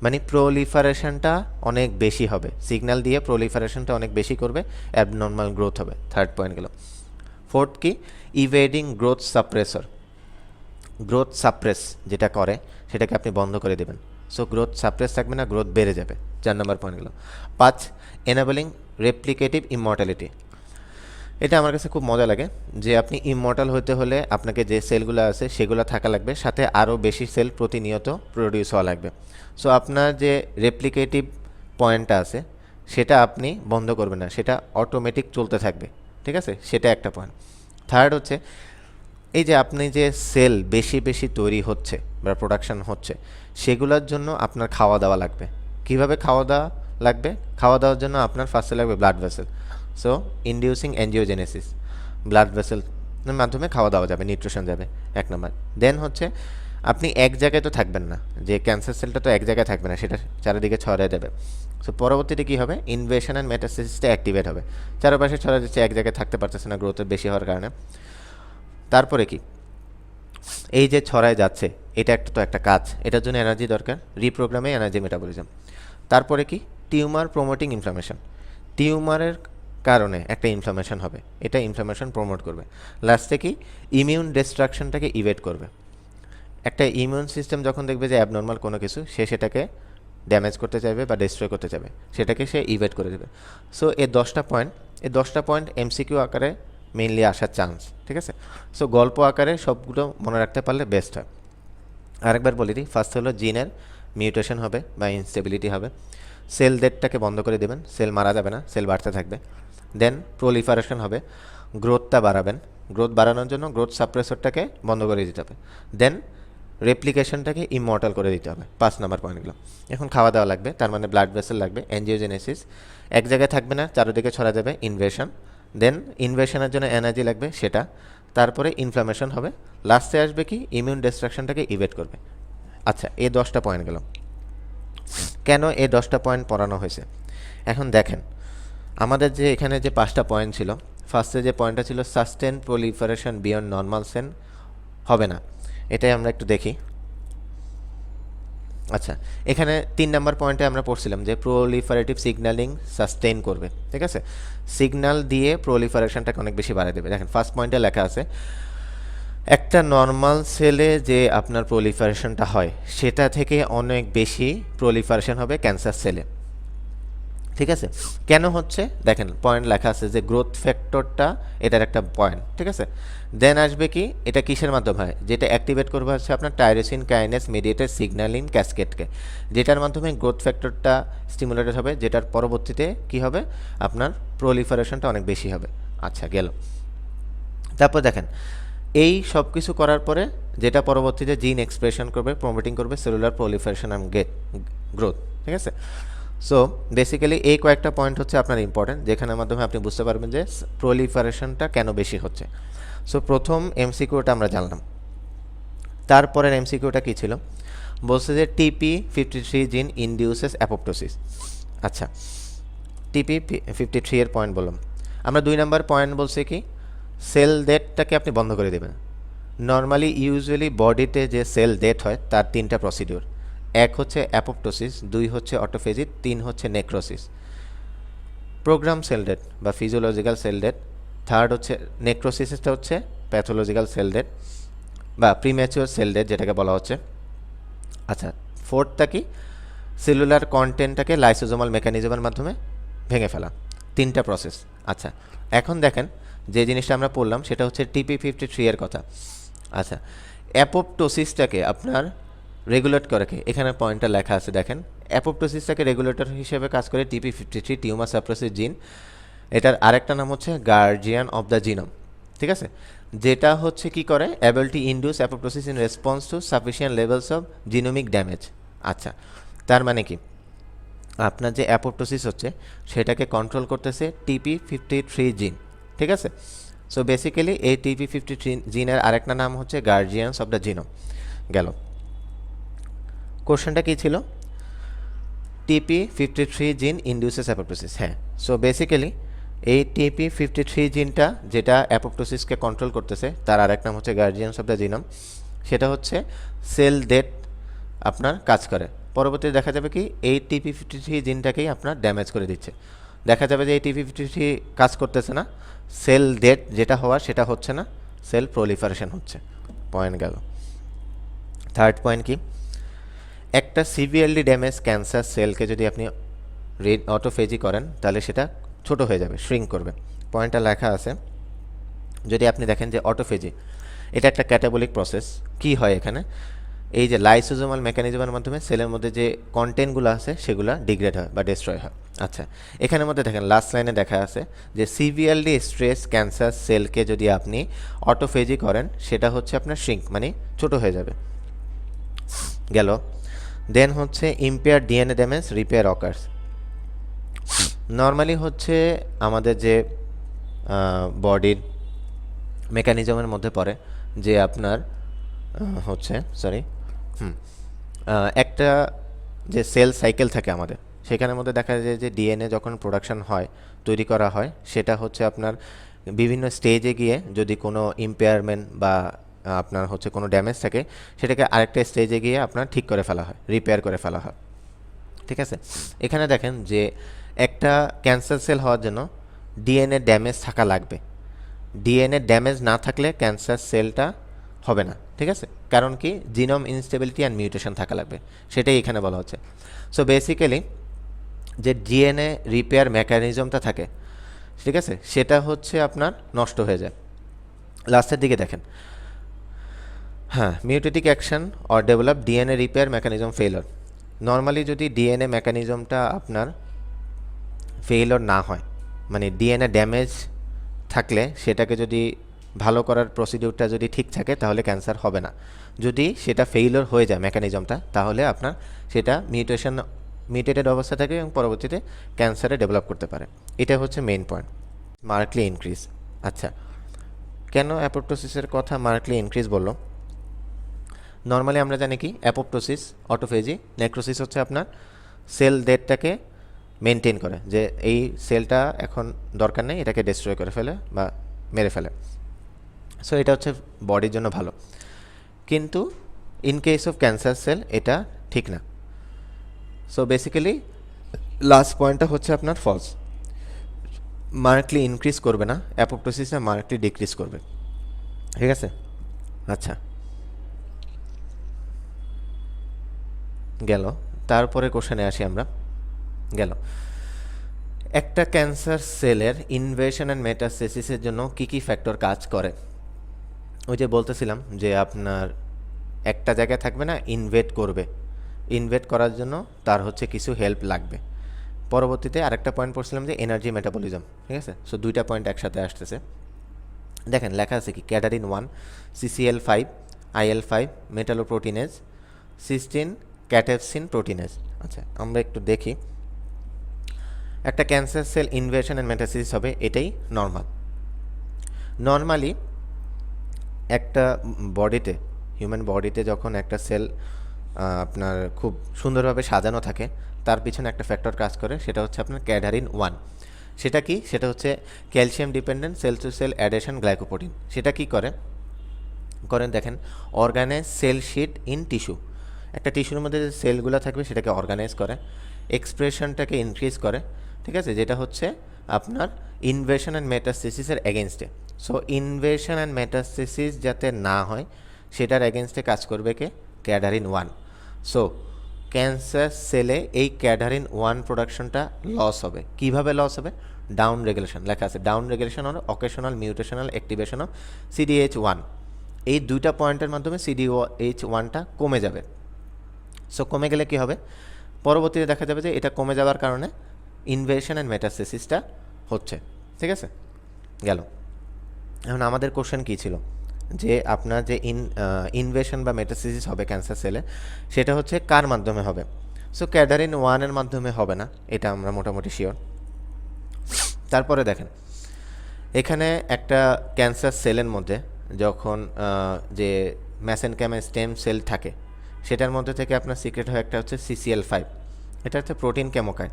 মানে প্রলিফারেশনটা অনেক বেশি হবে, সিগন্যাল দিয়ে প্রলিফারেশনটা অনেক বেশি করবে, অ্যাবনর্মাল গ্রোথ হবে। 3rd পয়েন্ট গেল। 4th কি ইভেডিং গ্রোথ সাপ্রেসর, গ্রোথ সাপ্রেস যেটা করে সেটাকে আপনি বন্ধ করে দেবেন, সো গ্রোথ সাপ্রেস থাকবে না, গ্রোথ বেড়ে যাবে। 4 নম্বর পয়েন্ট গেল। 5, এনেবলিং রেপ্লিকেটিভ ইমমর্টালিটি। এটা আমার কাছে খুব মজা লাগে যে আপনি ইমমর্টাল হতে হলে আপনাকে যে সেলগুলো আছে সেগুলো থাকা লাগবে, সাথে আরও বেশি সেল প্রতিনিয়ত প্রডিউস হওয়া লাগবে। সো আপনার যে রেপ্লিকেটিভ পয়েন্টটা আছে সেটা আপনি বন্ধ করবেন না, সেটা অটোমেটিক চলতে থাকবে, ঠিক আছে? সেটা একটা পয়েন্ট। থার্ড হচ্ছে এই যে আপনি যে সেল বেশি বেশি তৈরি হচ্ছে বা প্রোডাকশন হচ্ছে সেগুলোর জন্য আপনার খাওয়া দাওয়া লাগবে। কিভাবে খাওয়া দাওয়া লাগবে? খাওয়া দাওয়ার জন্য আপনার ফার্স্টে লাগবে blood vessel. So inducing angiogenesis, blood vessel মাধ্যমে খাওয়া দাওয়া যাবে, নিউট্রিশন যাবে, 1 নম্বর। দেন হচ্ছে আপনি এক জায়গায় তো থাকবেন না, যে ক্যান্সার সেলটা তো এক জায়গায় থাকবে না, সেটা চারিদিকে ছড়িয়ে দেবে। সো পরবর্তীতে কী হবে? ইনভেশন অ্যান্ড মেটাস্টেসিসটা অ্যাক্টিভেট হবে, চারপাশে ছড়িয়ে দিচ্ছে, এক জায়গায় থাকতে পারতেছে না গ্রোথের বেশি হওয়ার কারণে। তারপরে কি, এই যে ছড়ায় যাচ্ছে এটা একটা কাজ, এটার জন্য এনার্জি দরকার, রিপ্রোগ্রামে এনার্জি মেটাবলিজম। তারপরে কি, টিউমার প্রমোটিং ইনফ্লামেশন, টিউমারের কারণে একটা ইনফ্লামেশন হবে, এটা ইনফ্লামেশন প্রমোট করবে। লাস্টে কি, ইমিউন ডিস্ট্রাকশনটাকে ইভেট করবে। একটা ইমিউন সিস্টেম যখন দেখবে যে অ্যাবনর্মাল কোনো কিছু, সে সেটাকে ড্যামেজ করতে চাইবে বা ডিস্ট্রয় করতে চাইবে, সেটাকে সে ইভেট করে দেবে। সো এই 10টা পয়েন্ট এমসিকিউ আকারে মেইনলি আসার চান্স, ঠিক আছে? সো গল্প আকারে সবগুলো মনে রাখতে পারলে বেস্ট হয়। আরেকবার বলে দিই, ফার্স্ট হলো জিনের মিউটেশন হবে বা ইনস্টেবিলিটি হবে, সেল ডেথটাকে বন্ধ করে দেবেন, সেল মারা যাবে না, সেল বাড়তে থাকবে। দেন প্রলিফারেশন হবে, গ্রোথটা বাড়াবেন, গ্রোথ বাড়ানোর জন্য গ্রোথ সাপ্রেসরটাকে বন্ধ করে দিতে হবে। দেন রেপ্লিকেশনটাকে ইমমর্টাল করে দিতে হবে। 5 নম্বর পয়েন্টগুলো। এখন খাওয়া দাওয়া লাগবে, তার মানে ব্লাড ভেসেল লাগবে, এনজিওজেনেসিস, এক জায়গায় থাকবে না, চারদিকে ছড়া যাবে, ইনভেশন। দেন ইনভেশনের জন্য এনার্জি লাগবে, সেটা। তারপরে ইনফ্লামেশন হবে, লাস্টে আসবে কি, ইমিউন ডিস্ট্রাকশনটাকে ইভেট করবে। আচ্ছা, এই 10টা পয়েন্ট গেল। কেন এই 10টা পয়েন্ট পড়ানো হয়েছে? এখন দেখেন, আমাদের যে এখানে যে 5টা পয়েন্ট ছিল, ফার্স্টে যে পয়েন্টটা ছিল sustain proliferation beyond normal cell হবে না, এটাই আমরা একটু দেখি। আচ্ছা, এখানে 3 নম্বর পয়েন্টে আমরা পড়ছিলাম যে প্রলিফারেটিভ সিগন্যালিং সাস্টেইন করবে, ঠিক আছে? সিগন্যাল দিয়ে প্রলিফারেশনটাকে অনেক বেশি বাড়িয়ে দেবে। দেখেন ফার্স্ট পয়েন্টে লেখা আছে একটা নর্মাল সেলে যে আপনার প্রলিফারেশনটা হয় সেটা থেকে অনেক বেশি প্রলিফারেশন হবে ক্যান্সার সেলে, ঠিক আছে? কেন হচ্ছে দেখেন, পয়েন্ট লেখা আছে যে গ্রোথ ফ্যাক্টরটা এটার একটা পয়েন্ট, ঠিক আছে? দেন আসবে কি, এটা কিসের মাধ্যমে হয়? যেটা অ্যাক্টিভেট করবে হচ্ছে আপনার টাইরোসিন কাইনেস মিডিয়েটেড সিগন্যালিং ক্যাসকেডকে, যেটার মাধ্যমে গ্রোথ ফ্যাক্টরটা স্টিমুলেটেড হবে, যেটার পরবর্তীতে কি হবে, আপনার প্রলিফারেশনটা অনেক বেশি হবে। আচ্ছা, গেল। তারপর দেখেন, এই সব কিছু করার পরে যেটা পরবর্তীতে জিন এক্সপ্রেশন করবে, প্রমোটিং করবে সেলুলার প্রলিফারেশন অ্যান্ড গ্রোথ, ঠিক আছে? সো বেসিক্যালি এই কয়েকটা পয়েন্ট হচ্ছে আপনার ইম্পর্টেন্ট, যেখানের মাধ্যমে আপনি বুঝতে পারবেন যে প্রলিফারেশনটা কেন বেশি হচ্ছে। সো প্রথম এমসিকিউটা আমরা জানলাম। তারপরের এমসিকিউটা কী ছিল? বলছে যে TP53 জিন ইনডিউসেস অ্যাপোপ্টোসিস। আচ্ছা, TP53 এর পয়েন্ট বললাম আমরা। 2 নম্বর পয়েন্ট বলছে কি, সেল ডেথটাকে আপনি বন্ধ করে দেবেন। নর্মালি ইউজুয়ালি বডিতে যে সেল ডেথ হয় তার 3টা প্রসিডিউর, 1 হচ্ছে অ্যাপোপ্টোসিস, 2 হচ্ছে অটোফেজি, 3 হচ্ছে নেক্রোসিস। প্রোগ্রাম সেল ডেথ বা ফিজিওলজিক্যাল সেল ডেথ, থার্ড হচ্ছে নেক্রোসিসটা হচ্ছে প্যাথোলজিক্যাল সেল ডেথ বা প্রিম্যাচিওর সেল ডেথ যেটাকে বলা হচ্ছে। আচ্ছা, ফোর্থটা কি, সেলুলার কন্টেন্টটাকে লাইসোজোমাল মেকানিজমের মাধ্যমে ভেঙে ফেলা। 3টা প্রসেস। আচ্ছা, এখন দেখেন যে জিনিসটা আমরা পড়লাম সেটা হচ্ছে TP53 এর কথা। আচ্ছা, অ্যাপোপ্টোসিসটাকে আপনার রেগুলেট করে কে? এখানে পয়েন্টটা লেখা আছে, দেখেন অ্যাপোপ্টোসিসটাকে রেগুলেটর হিসেবে কাজ করে TP53 টিউমার সাপ্রেসিভ জিন। এটার আরেকটা নাম হচ্ছে গার্জিয়ান অফ দ্য জিনোম, ঠিক আছে? যেটা হচ্ছে কি করে, ability induce apoptosis in response to sufficient levels of genomic damage. আচ্ছা, তার মানে কি, আপনার যে অ্যাপোপ্টোসিস হচ্ছে সেটাকে কন্ট্রোল করতেছে TP53 জিন, ঠিক আছে? সো বেসিক্যালি এই TP53 জিনের আরেকটা নাম হচ্ছে গার্জিয়ানস অফ দ্য জিনোম। গেল। কোশ্চেনটা কী ছিল? TP53 gene induces apoptosis. হ্যাঁ, সো বেসিক্যালি এই TP53 জিনটা যেটা অ্যাপোপ্টোসিসকে কন্ট্রোল করতেছে তার আরেক নাম হচ্ছে গার্জিয়ানস অফ দ্য জিনোম। সেটা হচ্ছে সেল ডেথ আপনার কাজ করে। পরবর্তীতে দেখা যাবে কি, এই TP53 জিনটাকেই আপনার ড্যামেজ করে দিচ্ছে। দেখা যাবে যে এই TP53 কাজ করতেছে না, সেল ডেথ যেটা হওয়া সেটা হচ্ছে না, সেল প্রলিফারেশন হচ্ছে। পয়েন্ট গেল। থার্ড পয়েন্ট কি, একটা সিভিয়ারলি ড্যামেজ ক্যান্সার সেলকে যদি আপনি অটোফেজি করেন তাহলে সেটা ছোট হয়ে যাবে, শ্রিঙ্ক করবে। পয়েন্টটা লেখা আছে, যদি আপনি দেখেন যে অটোফেজি এটা একটা ক্যাটাবলিক প্রসেস। কি হয় এখানে, এই যে লাইসোজোমাল মেকানিজমের মাধ্যমে সেলের মধ্যে যে কন্টেন্টগুলো আছে সেগুলো ডিগ্রেড হয় বা ডিস্ট্রয় হয়। আচ্ছা, এখানের মধ্যে দেখেন লাস্ট লাইনে দেখা আছে যে সিভিয়ারলি স্ট্রেস ক্যান্সার সেলকে যদি আপনি অটোফেজি করেন সেটা হচ্ছে আপনার শ্রিঙ্ক মানে ছোট হয়ে যাবে। গেল। দেন হচ্ছে impair DNA damage repair occurs. Normally হচ্ছে আমাদের যে বডির মেকানিজমের মধ্যে পড়ে যে আপনার হচ্ছে সরি একটা যে সেল সাইকেল থাকে আমাদের, সেখানের মধ্যে দেখা যায় যে ডিএনএ যখন প্রোডাকশন হয়, তৈরি করা হয়, সেটা হচ্ছে আপনার বিভিন্ন স্টেজে গিয়ে যদি কোনো ইম্পেয়ারমেন্ট বা আপনার হচ্ছে কোনো ড্যামেজ থাকে, সেটাকে আরেকটা স্টেজে গিয়ে আপনার ঠিক করে ফেলা হয়, রিপেয়ার করে ফেলা হয়। ঠিক আছে, এখানে দেখেন যে একটা ক্যান্সার সেল হওয়ার জন্য ডিএনএ ড্যামেজ থাকা লাগবে। ডিএনএ ড্যামেজ না থাকলে ক্যান্সার সেলটা হবে না। ঠিক আছে, কারণ কি, জিনোম ইনস্টেবিলিটি অ্যান্ড মিউটেশন থাকা লাগবে, সেটাই এখানে বলা হচ্ছে। সো বেসিক্যালি যে ডিএনএ রিপেয়ার মেকানিজমটা থাকে, ঠিক আছে, সেটা হচ্ছে আপনার নষ্ট হয়ে যায়। লাস্টের দিকে দেখেন, হ্যাঁ, mutagenic action or develop DNA repair mechanism failure. Normally যদি ডিএনএ মেকানিজমটা আপনার ফেইলর না হয়, মানে ডিএনএ ড্যামেজ থাকলে সেটাকে যদি ভালো করার প্রসিডিউরটা যদি ঠিক থাকে তাহলে ক্যান্সার হবে না। যদি সেটা ফেইলর হয়ে যায় মেকানিজমটা, তাহলে আপনার সেটা মিউটেটেড অবস্থা থাকে এবং পরবর্তীতে ক্যান্সারে ডেভেলপ করতে পারে। এটা হচ্ছে মেইন পয়েন্ট, মার্কলি ইনক্রিজ। আচ্ছা, কেন অ্যাপোপ্টোসিসের কথা মার্কলি ইনক্রিজ বললো? নর্মালি আমরা জানি কি, অ্যাপোপ্টোসিস, অটোফেজি, নেক্রোসিস হচ্ছে আপনার সেল ডেথটাকে মেনটেন করে, যে এই সেলটা এখন দরকার নেই, এটাকে ডিস্ট্রয় করে ফেলে বা মেরে ফেলে। সো এটা হচ্ছে বডির জন্য ভালো, কিন্তু in case of cancer cell এটা ঠিক না। সো বেসিক্যালি লাস্ট পয়েন্টটা হচ্ছে আপনার ফলস, মার্কলি ইনক্রিজ করবে না, অ্যাপোপ্টোসিসে মার্কলি ডিক্রিজ করবে। ঠিক আছে, আচ্ছা গেল। তারপরে কোশ্চেনে আসি আমরা। গেল, একটা ক্যান্সার সেলের ইনভেশন অ্যান্ড মেটাস্টেসিসের জন্য কি কি ফ্যাক্টর কাজ করে? ওই যে বলতেছিলাম যে আপনার একটা জায়গায় থাকবে না, ইনভেট করবে, ইনভেট করার জন্য তার হচ্ছে কিছু হেল্প লাগবে। পরবর্তীতে আরেকটা পয়েন্ট পড়ছিলাম যে এনার্জি মেটাবলিজম। ঠিক আছে, সো দুইটা পয়েন্ট একসাথে আসতেছে। দেখেন লেখা আছে কি, ক্যাডারিন 1, CCL5, IL5, মেটালোপ্রোটিনেজ, সিস্টিন, ক্যাটেপসিন প্রোটিনেজ। আচ্ছা, আমরা একটু দেখি। একটা cancer cell invasion and metastasis হবে, এটাই নর্মাল। নর্মালি একটা বডিতে, হিউম্যান বডিতে যখন একটা সেল আপনার খুব সুন্দরভাবে সাজানো থাকে, তার পিছনে একটা ফ্যাক্টর কাজ করে, সেটা হচ্ছে আপনার ক্যাডারিন 1। সেটা কি, সেটা হচ্ছে calcium dependent cell to cell adhesion glycoprotein. সেটা কি করেন দেখেন, organize cell sheet in tissue. একটা টিস্যুর মধ্যে যে সেলগুলো থাকবে সেটাকে অর্গানাইজ করে, এক্সপ্রেশনটাকে ইনক্রিজ করে। ঠিক আছে, যেটা হচ্ছে আপনার ইনভেশন অ্যান্ড মেটাস্টেসিসের এগেনস্টে। সো ইনভেশন অ্যান্ড মেটাস্টেসিস যাতে না হয় সেটার এগেনস্টে কাজ করবে কে, ক্যাডারিন 1। সো ক্যান্সার সেলে এই ক্যাডারিন 1 প্রোডাকশনটা লস হবে। কিভাবে লস হবে? ডাউন রেগুলেশন, লেখা আছে down regulation or occasional mutational activation of CDH1। এই দুইটা পয়েন্টের মাধ্যমে CDH1টা কমে যাবে। সো কমে গেলে কি হবে, পরবর্তীতে দেখা যাবে যে এটা কমে যাওয়ার কারণে ইনভেশন অ্যান্ড মেটাস্টেসিসটা হচ্ছে। ঠিক আছে, গেল। এখন আমাদের কোশ্চেন কী ছিল, যে আপনার যে ইনভেশন বা মেটাস্টেসিস হবে ক্যান্সার সেলে, সেটা হচ্ছে কার মাধ্যমে হবে? সো ক্যাডারিন 1-এর মাধ্যমে হবে না, এটা আমরা মোটামুটি শিওর। তারপরে দেখেন, এখানে একটা ক্যান্সার সেলের মধ্যে যখন যে মেসেনকাইম স্টেম সেল থাকে, সেটার মধ্যে থেকে আপনার সিক্রেট হয় একটা হচ্ছে CCL5। এটা হচ্ছে প্রোটিন কেমোকাইন।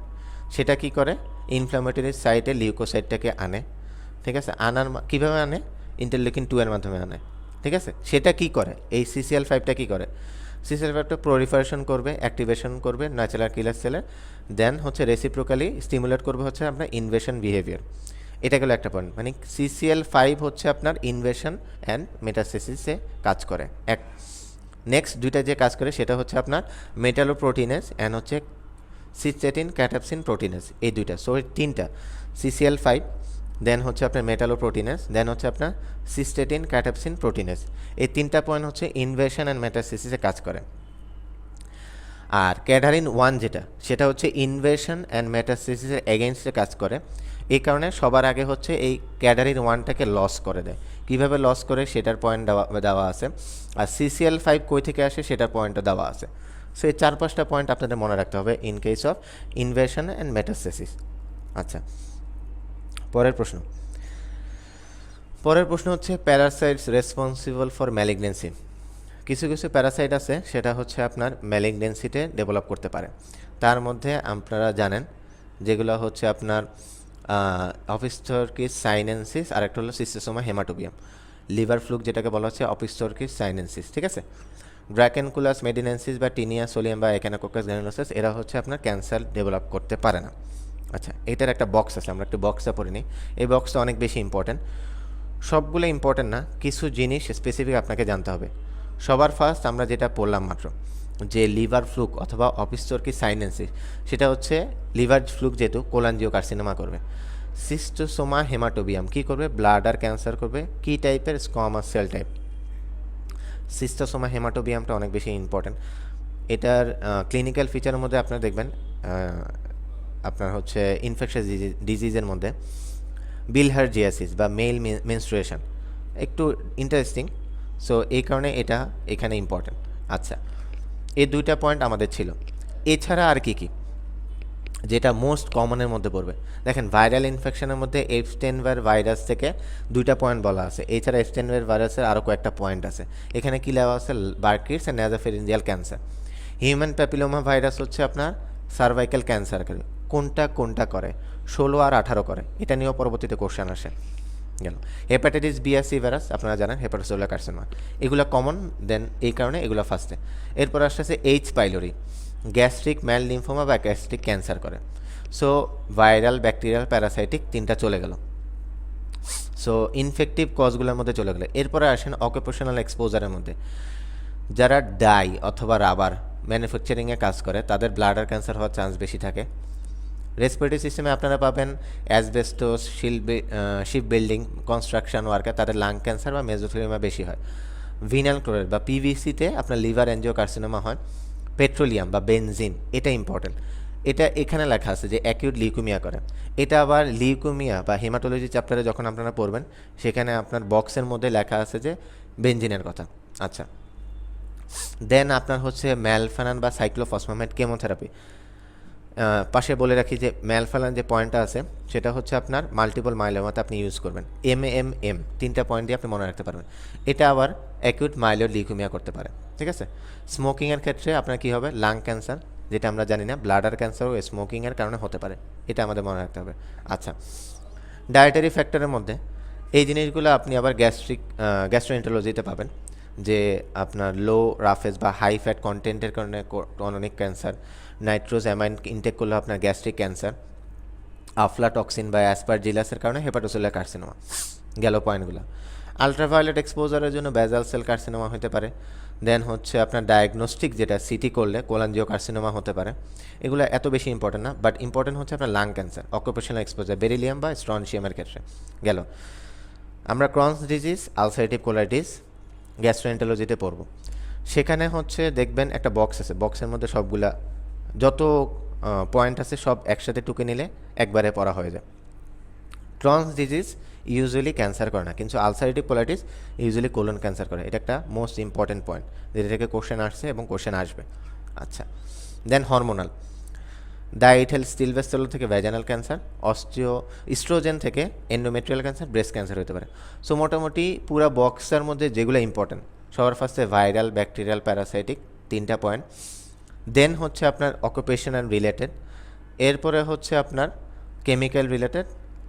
সেটা কি করে, ইনফ্ল্যামেটরি সাইটে লিউকোসাইটটাকে আনে। ঠিক আছে, কীভাবে আনে? ইন্টারলিউকিন 2 এর মাধ্যমে আনে। ঠিক আছে, সেটা কি করে, এই CCL5টা কি করে? CCL5টা প্রলিফারেশন করবে, অ্যাক্টিভেশন করবে ন্যাচারাল কিলার সেলে, দেন হচ্ছে রেসিপ্রোকালি স্টিমুলেট করবে হচ্ছে আপনার ইনভেশন বিহেভিয়ার। এটা গেলো একটা পয়েন্ট, মানে CCL5 হচ্ছে আপনার ইনভেশন অ্যান্ড মেটাস্টেসিসে কাজ করে। এক নেক্সট দুইটা যে কাজ করে সেটা হচ্ছে আপনার মেটালোপ্রোটিনেস অ্যান্ড হচ্ছে সিস্টেটিন ক্যাটাপসিন প্রোটিনেস, এই দুইটা। সো এই তিনটা CCL5, দেন হচ্ছে আপনার মেটালোপ্রোটিনেস, দেন হচ্ছে আপনার সিস্টেটিন ক্যাটাপসিন প্রোটিনেস, এই তিনটা পয়েন্ট হচ্ছে ইনভেশন অ্যান্ড মেটাসিসে কাজ করে। আর ক্যাডারিন 1 যেটা, সেটা হচ্ছে ইনভেশন অ্যান্ড মেটাসিসের এগেনস্টে কাজ করে। এই কারণে সবার আগে হচ্ছে এই ক্যাডারিন 1টাকে লস করে দেয়। কীভাবে লস করে সেটার পয়েন্ট দেওয়া আছে, আর CCL5 কই থেকে আসে সেটার পয়েন্টও দেওয়া আছে। সো এই 4-5টা পয়েন্ট আপনাদের মনে রাখতে হবে in case of invasion and metastasis. আচ্ছা, পরের প্রশ্ন হচ্ছে প্যারাসাইটস রেসপন্সিবল ফর ম্যালিগনেন্সি। কিছু কিছু প্যারাসাইট আছে সেটা হচ্ছে আপনার ম্যালিগনেন্সিতে ডেভেলপ করতে পারে। তার মধ্যে আপনারা জানেন যেগুলো হচ্ছে আপনার অপিস্টোরকিস সাইনেনসিস, আর একটা হলো সিস্টোসোমা হেমাটোবিয়াম। লিভার ফ্লুক যেটাকে বলা হচ্ছে অপিস্টোরকিস সাইনেনসিস, ঠিক আছে। ড্রাকেনকুলাস মেডিনেন্সিস বা টিনিয়া সোলিয়াম বা এখানোকোকাস গ্রানুলোসাস, এরা হচ্ছে আপনার ক্যান্সার ডেভেলপ করতে পারে না। আচ্ছা, এটার একটা বক্স আছে, আমরা একটু বক্সটা পড়ে নিই। এই বক্সটা অনেক বেশি ইম্পর্ট্যান্ট, সবগুলো ইম্পর্ট্যান্ট না, কিছু জিনিস স্পেসিফিক আপনাকে জানতে হবে। সবার ফার্স্ট আমরা যেটা পড়লাম মাত্র, যে লিভার ফ্লুক অথবা অপিস্টোরকিস সাইনেনসিস, সেটা হচ্ছে লিভার ফ্লুক যেহেতু কোলাঞ্জিওকার্সিনোমা করবে। সিস্টোসোমা হেমাটোবিয়াম কী করবে? ব্লাডার ক্যান্সার করবে। কী টাইপের? Squamous cell type. সিস্টোসোমা হেমাটোবিয়ামটা অনেক বেশি ইম্পর্ট্যান্ট। এটার ক্লিনিক্যাল ফিচারের মধ্যে আপনারা দেখবেন আপনার হচ্ছে ইনফেকশাস ডিজিজের মধ্যে বিলহার্জিয়াসিস বা মেল মেনস্ট্রুয়েশন একটু ইন্টারেস্টিং। সো এই কারণে এটা এখানে ইম্পর্ট্যান্ট। আচ্ছা, এই দুইটা পয়েন্ট আমাদের ছিল। এছাড়া আর কি যেটা মোস্ট কমনের মধ্যে পড়বে? দেখেন, ভাইরাল ইনফেকশনের মধ্যে এপস্টেইন-বার ভাইরাস থেকে দুইটা পয়েন্ট বলা আছে। এছাড়া এপস্টেইন-বার ভাইরাসের আরও কয়েকটা পয়েন্ট আছে। এখানে কী লেওয়া আছে? Burkitt's and nasopharyngeal cancer. Human papilloma virus হচ্ছে আপনার সার্ভাইকাল ক্যান্সার করে। কোনটা করে? 16 আর 18 করে। এটা নিয়েও পরবর্তীতে কোশ্চেন আসে। গেল হেপাটাইটিস বি আর সি ভাইরাস, আপনারা জানেন হেপাটোসেলুলার কার্সিনোমা, এগুলো কমন, দেন এই কারণে এগুলো ফার্স্টে। এরপর আসতেছে এইচ পাইলোরি, গ্যাস্ট্রিক ম্যাল লিম্ফোমা বা গ্যাস্ট্রিক ক্যান্সার করে। সো ভাইরাল, ব্যাকটেরিয়াল, প্যারাসাইটিক তিনটা চলে গেল। সো ইনফেক্টিভ কজগুলোর মধ্যে চলে গেলে এরপরে আসেন অকুপেশনাল এক্সপোজারের মধ্যে। যারা ডাই অথবা রাবার ম্যানুফ্যাকচারিংয়ে কাজ করে তাদের ব্লাডার ক্যান্সার হওয়ার চান্স বেশি থাকে। রেসপিরেটরি সিস্টেমে আপনারা পাবেন অ্যাসবেস্টোস, শিপ বিল্ডিং, কনস্ট্রাকশন ওয়ার্কার, তাদের লাং ক্যান্সার বা মেজোথেলিওমা বেশি হয়। ভিনাল ক্লোরাইড বা পিভিসিতে আপনার লিভার অ্যাঞ্জিওকার্সিনোমা হয়। পেট্রোলিয়াম বা বেনজিন, এটা ইম্পর্টেন্ট। এটা এখানে লেখা আছে যে অ্যাকিউট লিউকেমিয়া করে। এটা আবার লিউকেমিয়া বা হেমাটোলজি চ্যাপ্টারে যখন আপনারা পড়বেন সেখানে আপনার বক্সের মধ্যে লেখা আছে যে বেনজিনের কথা। আচ্ছা, দেন আপনার হচ্ছে ম্যালফানান বা সাইক্লোফসফেট কেমোথেরাপি। পাশে বলে রাখি যে ম্যালফানান যে পয়েন্টটা আছে সেটা হচ্ছে আপনার মাল্টিপল মাইলোমাতে আপনি ইউজ করবেন। এম তিনটা পয়েন্ট দিয়ে আপনি মনে রাখতে পারবেন। এটা আবার অ্যাকিউট মাইলয়েড লিউকেমিয়া করতে পারে, ঠিক আছে। স্মোকিংয়ের ক্ষেত্রে আপনার কী হবে? লাং ক্যান্সার, যেটা আমরা জানি না, ব্লাডার ক্যান্সারও স্মোকিংয়ের কারণে হতে পারে, এটা আমাদের মনে রাখতে হবে। আচ্ছা, ডায়েটারি ফ্যাক্টরের মধ্যে এই জিনিসগুলো আপনি আবার গ্যাস্ট্রোএন্টারোলজিতে পাবেন, যে আপনার লো রাফেজ বা হাই ফ্যাট কন্টেন্টের কারণে অনেক ক্যান্সার। নাইট্রোজ অ্যামাইন ইনটেক করলে আপনার গ্যাস্ট্রিক ক্যান্সার। আফলাটক্সিন বা অ্যাসপারজিলাসের কারণে হেপাটোসেলুলার কার্সিনোমা। গেল পয়েন্টগুলো। আলট্রাভায়োলেট এক্সপোজারের জন্য বেজাল সেল কার্সিনোমা হতে পারে। দেন হচ্ছে আপনার ডায়াগনস্টিক যেটা সিটি করলে কোলাঞ্জিও কার্সিনোমা হতে পারে। এগুলো এত বেশি ইম্পর্টেন্ট না, বাট ইম্পর্টেন্ট হচ্ছে আপনার lung cancer, occupational exposure, beryllium বা স্ট্রনশিয়ামের ক্ষেত্রে। গেল, আমরা ক্রনস ডিজিজ, আলসারেটিভ কোলাইটিস গ্যাস্ট্রোএন্টারোলজিতে পড়ব। সেখানে হচ্ছে দেখবেন একটা বক্স আছে, বক্সের মধ্যে সবগুলা যত পয়েন্ট আছে সব একসাথে টুকে নিলে একবারে পড়া হয়ে যায়। ক্রনস ডিজিজ ইউজুয়ালি ক্যান্সার করে না, কিন্তু ulcerative colitis usually colon cancer করে। এটা একটা মোস্ট ইম্পর্টেন্ট পয়েন্ট, যেটা থেকে কোশ্চেন আসছে এবং কোশ্চেন আসবে। আচ্ছা, দেন হরমোনাল, ডাইথেল স্টিলভেস্টেল থেকে ভ্যাজানাল ক্যান্সার, ইস্ট্রোজেন থেকে এন্ডোমেট্রিয়াল ক্যান্সার, ব্রেস্ট ক্যান্সার হতে পারে। সো মোটামুটি পুরো বক্সের মধ্যে যেগুলো ইম্পর্টেন্ট, সবার ফার্স্টে ভাইরাল, ব্যাকটেরিয়াল, প্যারাসাইটিক তিনটা পয়েন্ট। দেন হচ্ছে আপনার অকুপেশনাল রিলেটেড, এরপরে হচ্ছে আপনার কেমিক্যাল রিলেটেড,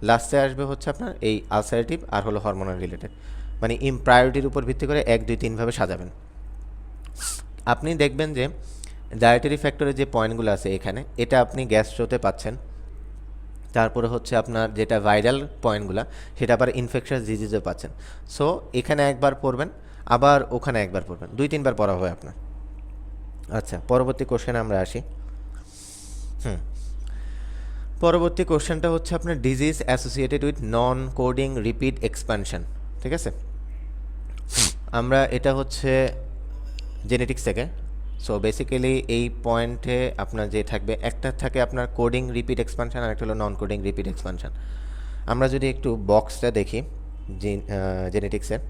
লাস্টে আসবে হচ্ছে আপনার এই আলসারেটিভ আর হলো হরমোনাল রিলেটেড। মানে প্রায়োরিটির উপর ভিত্তি করে 1, 2, 3 ভাবে সাজাবেন। আপনি দেখবেন যে ডায়েটারি ফ্যাক্টরের যে পয়েন্টগুলো আছে এখানে, এটা আপনি গ্যাস্ট্রোতে পাচ্ছেন। তারপরে হচ্ছে আপনার যেটা ভাইরাল পয়েন্টগুলো সেটা আবার ইনফেকশাস ডিজিজে পাচ্ছেন। সো এখানে একবার পড়বেন, আবার ওখানে একবার পড়বেন, 2-3 বার পড়া হবে আপনার। আচ্ছা, পরবর্তী কোশ্চেনে আমরা আসি। পরবর্তী কোশ্চেনটা হচ্ছে আপনার disease associated with non coding repeat expansion. ঠিক আছে, আমরা এটা হচ্ছে জেনেটিক্স থেকে। সো বেসিক্যালি এই পয়েন্টে আপনার যে থাকবে, একটা থাকে আপনার কোডিং রিপিট এক্সপানশন আর একটা হলো নন কোডিং রিপিট এক্সপানশন। আমরা যদি একটু বক্সটা দেখি জেনেটিক্সের,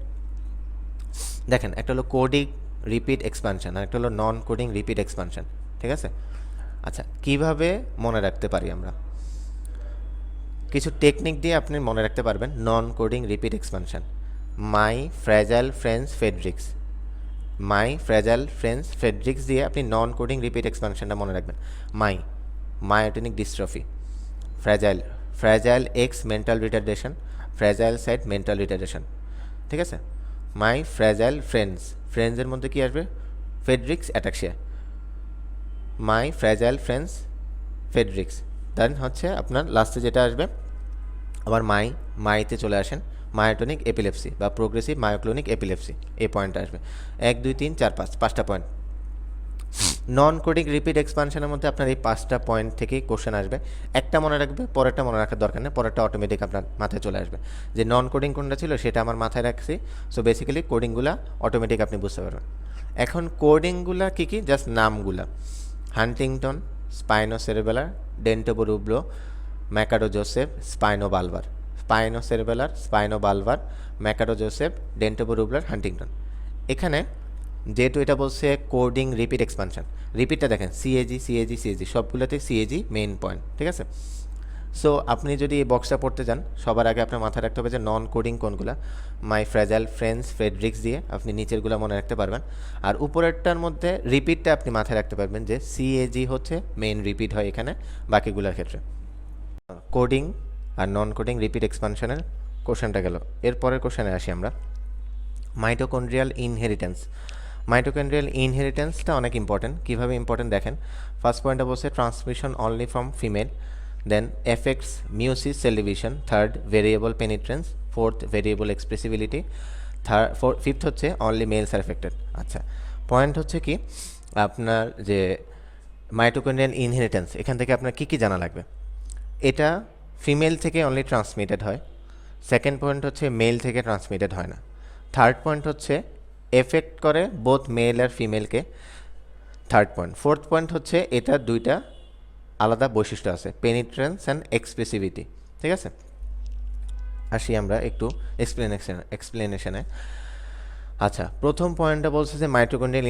দেখেন একটা হলো কোডিং রিপিট এক্সপানশন আর একটা হলো নন কোডিং রিপিট এক্সপানশন। ঠিক আছে, আচ্ছা কিভাবে মনে রাখতে পারি আমরা? কিছু টেকনিক দিয়ে আপনি মনে রাখতে পারবেন non coding repeat expansion. My fragile friends Friedreich's, my fragile friends Friedreich's দিয়ে আপনি নন কোডিং রিপিট এক্সপানশনটা মনে রাখবেন। Myotonic dystrophy, fragile, fragile X mental retardation, fragile side mental retardation. ঠিক আছে, মাই ফ্র্যাজাইল ফ্রেন্ডস, ফ্রেন্ডসের মধ্যে কি আসবে? Friedreich's ataxia, my fragile friends Friedreich's. Then হচ্ছে আপনার লাস্টে যেটা আসবে আবার মাইতে চলে আসেন, মায়োটোনিক এপিলেপসি বা প্রোগ্রেসিভ মায়োক্লোনিক এপিলেপসি, এই পয়েন্টটা আসবে। 1 2 3 4 5, 5টা পয়েন্ট। নন কোডিং রিপিট এক্সপানশনের মধ্যে আপনার এই 5টা পয়েন্ট থেকেই কোশ্চেন আসবে। একটা মনে রাখবে, পরেরটা মনে রাখার দরকার নেই, পরেরটা অটোমেটিক আপনার মাথায় চলে আসবে। যে নন কোডিং কোনটা ছিল সেটা আমার মাথায় রাখছি, সো বেসিক্যালি কোডিংগুলা অটোমেটিক আপনি বুঝতে পারবেন। এখন কোডিংগুলা কী কী, জাস্ট নামগুলা: হান্টিংটন, স্পাইনোসেরেবেলার, ডেন্টোবোরুব্লো, ম্যাকাডোজোসেফ, স্পাইনোবালভার, স্পাইনোসেরেবেলার, স্পাইনোবালভার, ম্যাকাডোজোসেফ, ডেন্টোবোরুবলার, হান্টিংটন। এখানে যেহেতু এটা বলছে কোডিং রিপিট এক্সপানশন, রিপিটটা দেখেন সিএজি সবগুলোতে সিএজি মেইন পয়েন্ট। ঠিক আছে, সো আপনি যদি এই বক্সটা পড়তে যান, সবার আগে আপনার মাথায় রাখতে হবে যে নন কোডিং কোনগুলো। মাই ফ্র্যাজাইল ফ্রেন্ডস ফেডরিক্স দিয়ে আপনি নিচেরগুলো মনে রাখতে পারবেন, আর উপরেরটার মধ্যে রিপিটটা আপনি মাথায় রাখতে পারবেন যে সিএজি হচ্ছে মেইন রিপিট হয় এখানে বাকিগুলোর ক্ষেত্রে। কোডিং আর নন কোডিং রিপিট এক্সপানশনের কোশ্চেনটা গেল। এরপরের কোশ্চেনে আসি আমরা। মাইটোকন্ড্রিয়াল ইনহেরিটেন্স, মাইটোকন্ড্রিয়াল ইনহেরিটেন্সটা অনেক ইম্পর্টেন্ট। কীভাবে ইম্পর্টেন্ট দেখেন, ফার্স্ট পয়েন্টটা বলছে transmission only from female, then affects meiosis cell division, third variable penetrance, fourth variable expressibility, fifth হচ্ছে অনলি মেলস আর এফেক্টেড। আচ্ছা, পয়েন্ট হচ্ছে কি আপনার যে মাইটোকন্ড্রিয়াল ইনহেরিটেন্স, এখান থেকে আপনার কী কী জানা লাগবে? এটা ফিমেল থেকে অনলি ট্রান্সমিটেড হয়। সেকেন্ড পয়েন্ট হচ্ছে মেল থেকে ট্রান্সমিটেড হয় না। থার্ড পয়েন্ট হচ্ছে এফেক্ট করে বোথ মেল আর ফিমেলকে, থার্ড পয়েন্ট। ফোর্থ পয়েন্ট হচ্ছে এটা দুইটা আলাদা বৈশিষ্ট্য আছে, পেনিট্রেন্স অ্যান্ড এক্সপ্রেসিভিটি। ঠিক আছে, আসি আমরা একটু এক্সপ্লেনেশনে। আচ্ছা, প্রথম পয়েন্টটা বলছে যে মাইটোকন্ড্রিয়াল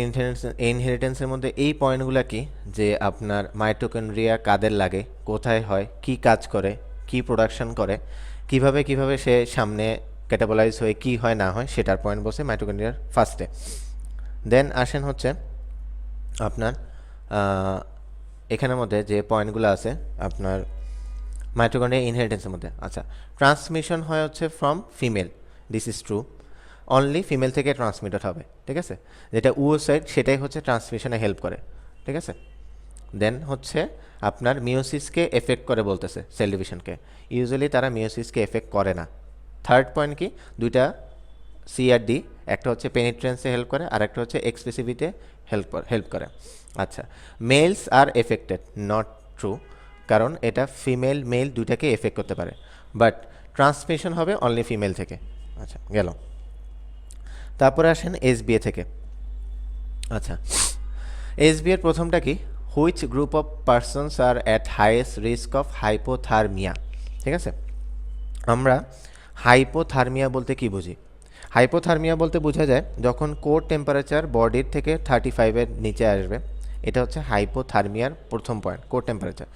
ইনহেরিটেন্সের মধ্যে এই পয়েন্টগুলো কি, যে আপনার মাইটোকন্ড্রিয়া কাদের লাগে, কোথায় হয়, কি কাজ করে, কি প্রোডাকশন করে, কিভাবে সে সামনে ক্যাটাবলাইজ হয়ে কি হয় না হয়, সেটার পয়েন্ট বলছে মাইটোকন্ড্রিয়ার ফার্স্টে। দেন আসেন হচ্ছে আপনার এখানের মধ্যে যে পয়েন্টগুলো আছে আপনার মাইটোকন্ড্রিয়া ইনহেরিটেন্সের মধ্যে। আচ্ছা, ট্রান্সমিশন হয় হচ্ছে from female, this is true, only female থেকে ট্রান্সমিটেড হবে। ঠিক আছে, যেটা ওসাইড সেটাই হচ্ছে ট্রান্সমিশনে হেল্প করে। ঠিক আছে, দেন হচ্ছে আপনার মিওসিসকে এফেক্ট করে বলতেছে সেল ডিভিশনকে, ইউজুয়ালি তারা মিওসিসকে এফেক্ট করে না। থার্ড পয়েন্ট কি, দুইটা সি আর ডি, একটা হচ্ছে পেনিট্রেন্সে হেল্প করে আর একটা হচ্ছে এক্সপ্রেসিভিতে হেল্প করে। আচ্ছা, মেলস আর এফেক্টেড, নট ট্রু, কারণ এটা ফিমেল মেল দুইটাকে এফেক্ট করতে পারে, বাট ট্রান্সমিশন হবে অনলি ফিমেল থেকে। আচ্ছা গেল, তারপরে আসেন এসবিএ থেকে। আচ্ছা, এসবিএ এর প্রথমটা কি, which group of persons are at highest risk of hypothermia. ঠিক আছে, আমরা হাইপোথার্মিয়া বলতে কি বুঝি? হাইপোথার্মিয়া বলতে বোঝা যায় যখন কোর টেম্পারেচার বডির থেকে 35-এর নিচে আসবে, এটা হচ্ছে হাইপোথার্মিয়ার প্রথম point, core temperature.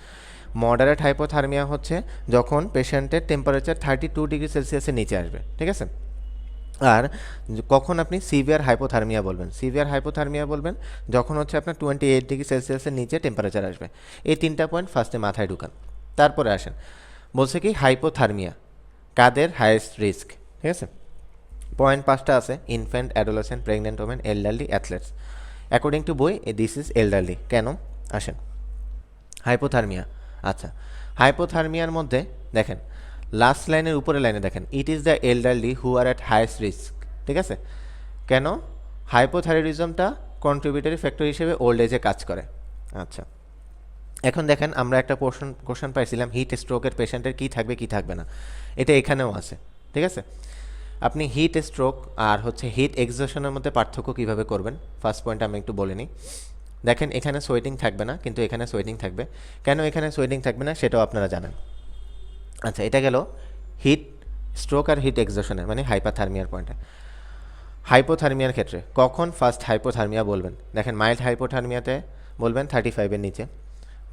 Moderate hypothermia হচ্ছে যখন পেশেন্টের টেম্পারেচার 32 ডিগ্রি সেলসিয়াসের নিচে আসবে। ঠিক আছে, আর কখন আপনি সিভিয়ার হাইপোথার্মিয়া বলবেন? সিভিয়ার হাইপোথার্মিয়া বলবেন যখন হচ্ছে আপনার 28 ডিগ্রি সেলসিয়াসের নিচে টেম্পারেচার আসবে। এই তিনটা পয়েন্ট ফার্স্টে মাথায় ঢুকান। তারপরে আসেন, বলছে কি হাইপোথার্মিয়া কাদের হাইয়েস্ট রিস্ক। ঠিক আছে, পয়েন্ট 5টা আছে, infant, adolescent, pregnant women, elderly, athlete's. According to বই দিস ইজ এল্ডারলি। কেন? আসেন, হাইপোথার্মিয়া। আচ্ছা, হাইপোথার্মিয়ার মধ্যে দেখেন লাস্ট লাইনের উপরে লাইনে দেখেন, it is the elderly who are at highest risk. ঠিক আছে, কেন? হাইপোথাইরয়েডিজমটা কন্ট্রিবিউটরি ফ্যাক্টর হিসেবে ওল্ড এজে কাজ করে। আচ্ছা, এখন দেখেন আমরা একটা কোশ্চেন পাইছিলাম হিট স্ট্রোকের পেশেন্টের কী থাকবে কী থাকবে না, এটা এখানেও আছে। ঠিক আছে, আপনি হিট স্ট্রোক আর হচ্ছে হিট এক্সজশনের মধ্যে পার্থক্য কীভাবে করবেন, ফার্স্ট পয়েন্ট আমি একটু বলে নিই। দেখেন এখানে সোয়েটিং থাকবে না, কিন্তু এখানে সোয়েটিং থাকবে। কেন এখানে সোয়েটিং থাকবে না সেটাও আপনারা জানেন। আচ্ছা, এটা গেল হিট স্ট্রোক আর হিট এক্সজশনের মানে হাইপাথার্মিয়ার পয়েন্টে। হাইপোথার্মিয়ার ক্ষেত্রে কখন ফার্স্ট হাইপোথার্মিয়া বলবেন? দেখেন মাইল্ড হাইপোথার্মিয়াতে বলবেন 35-এর নিচে,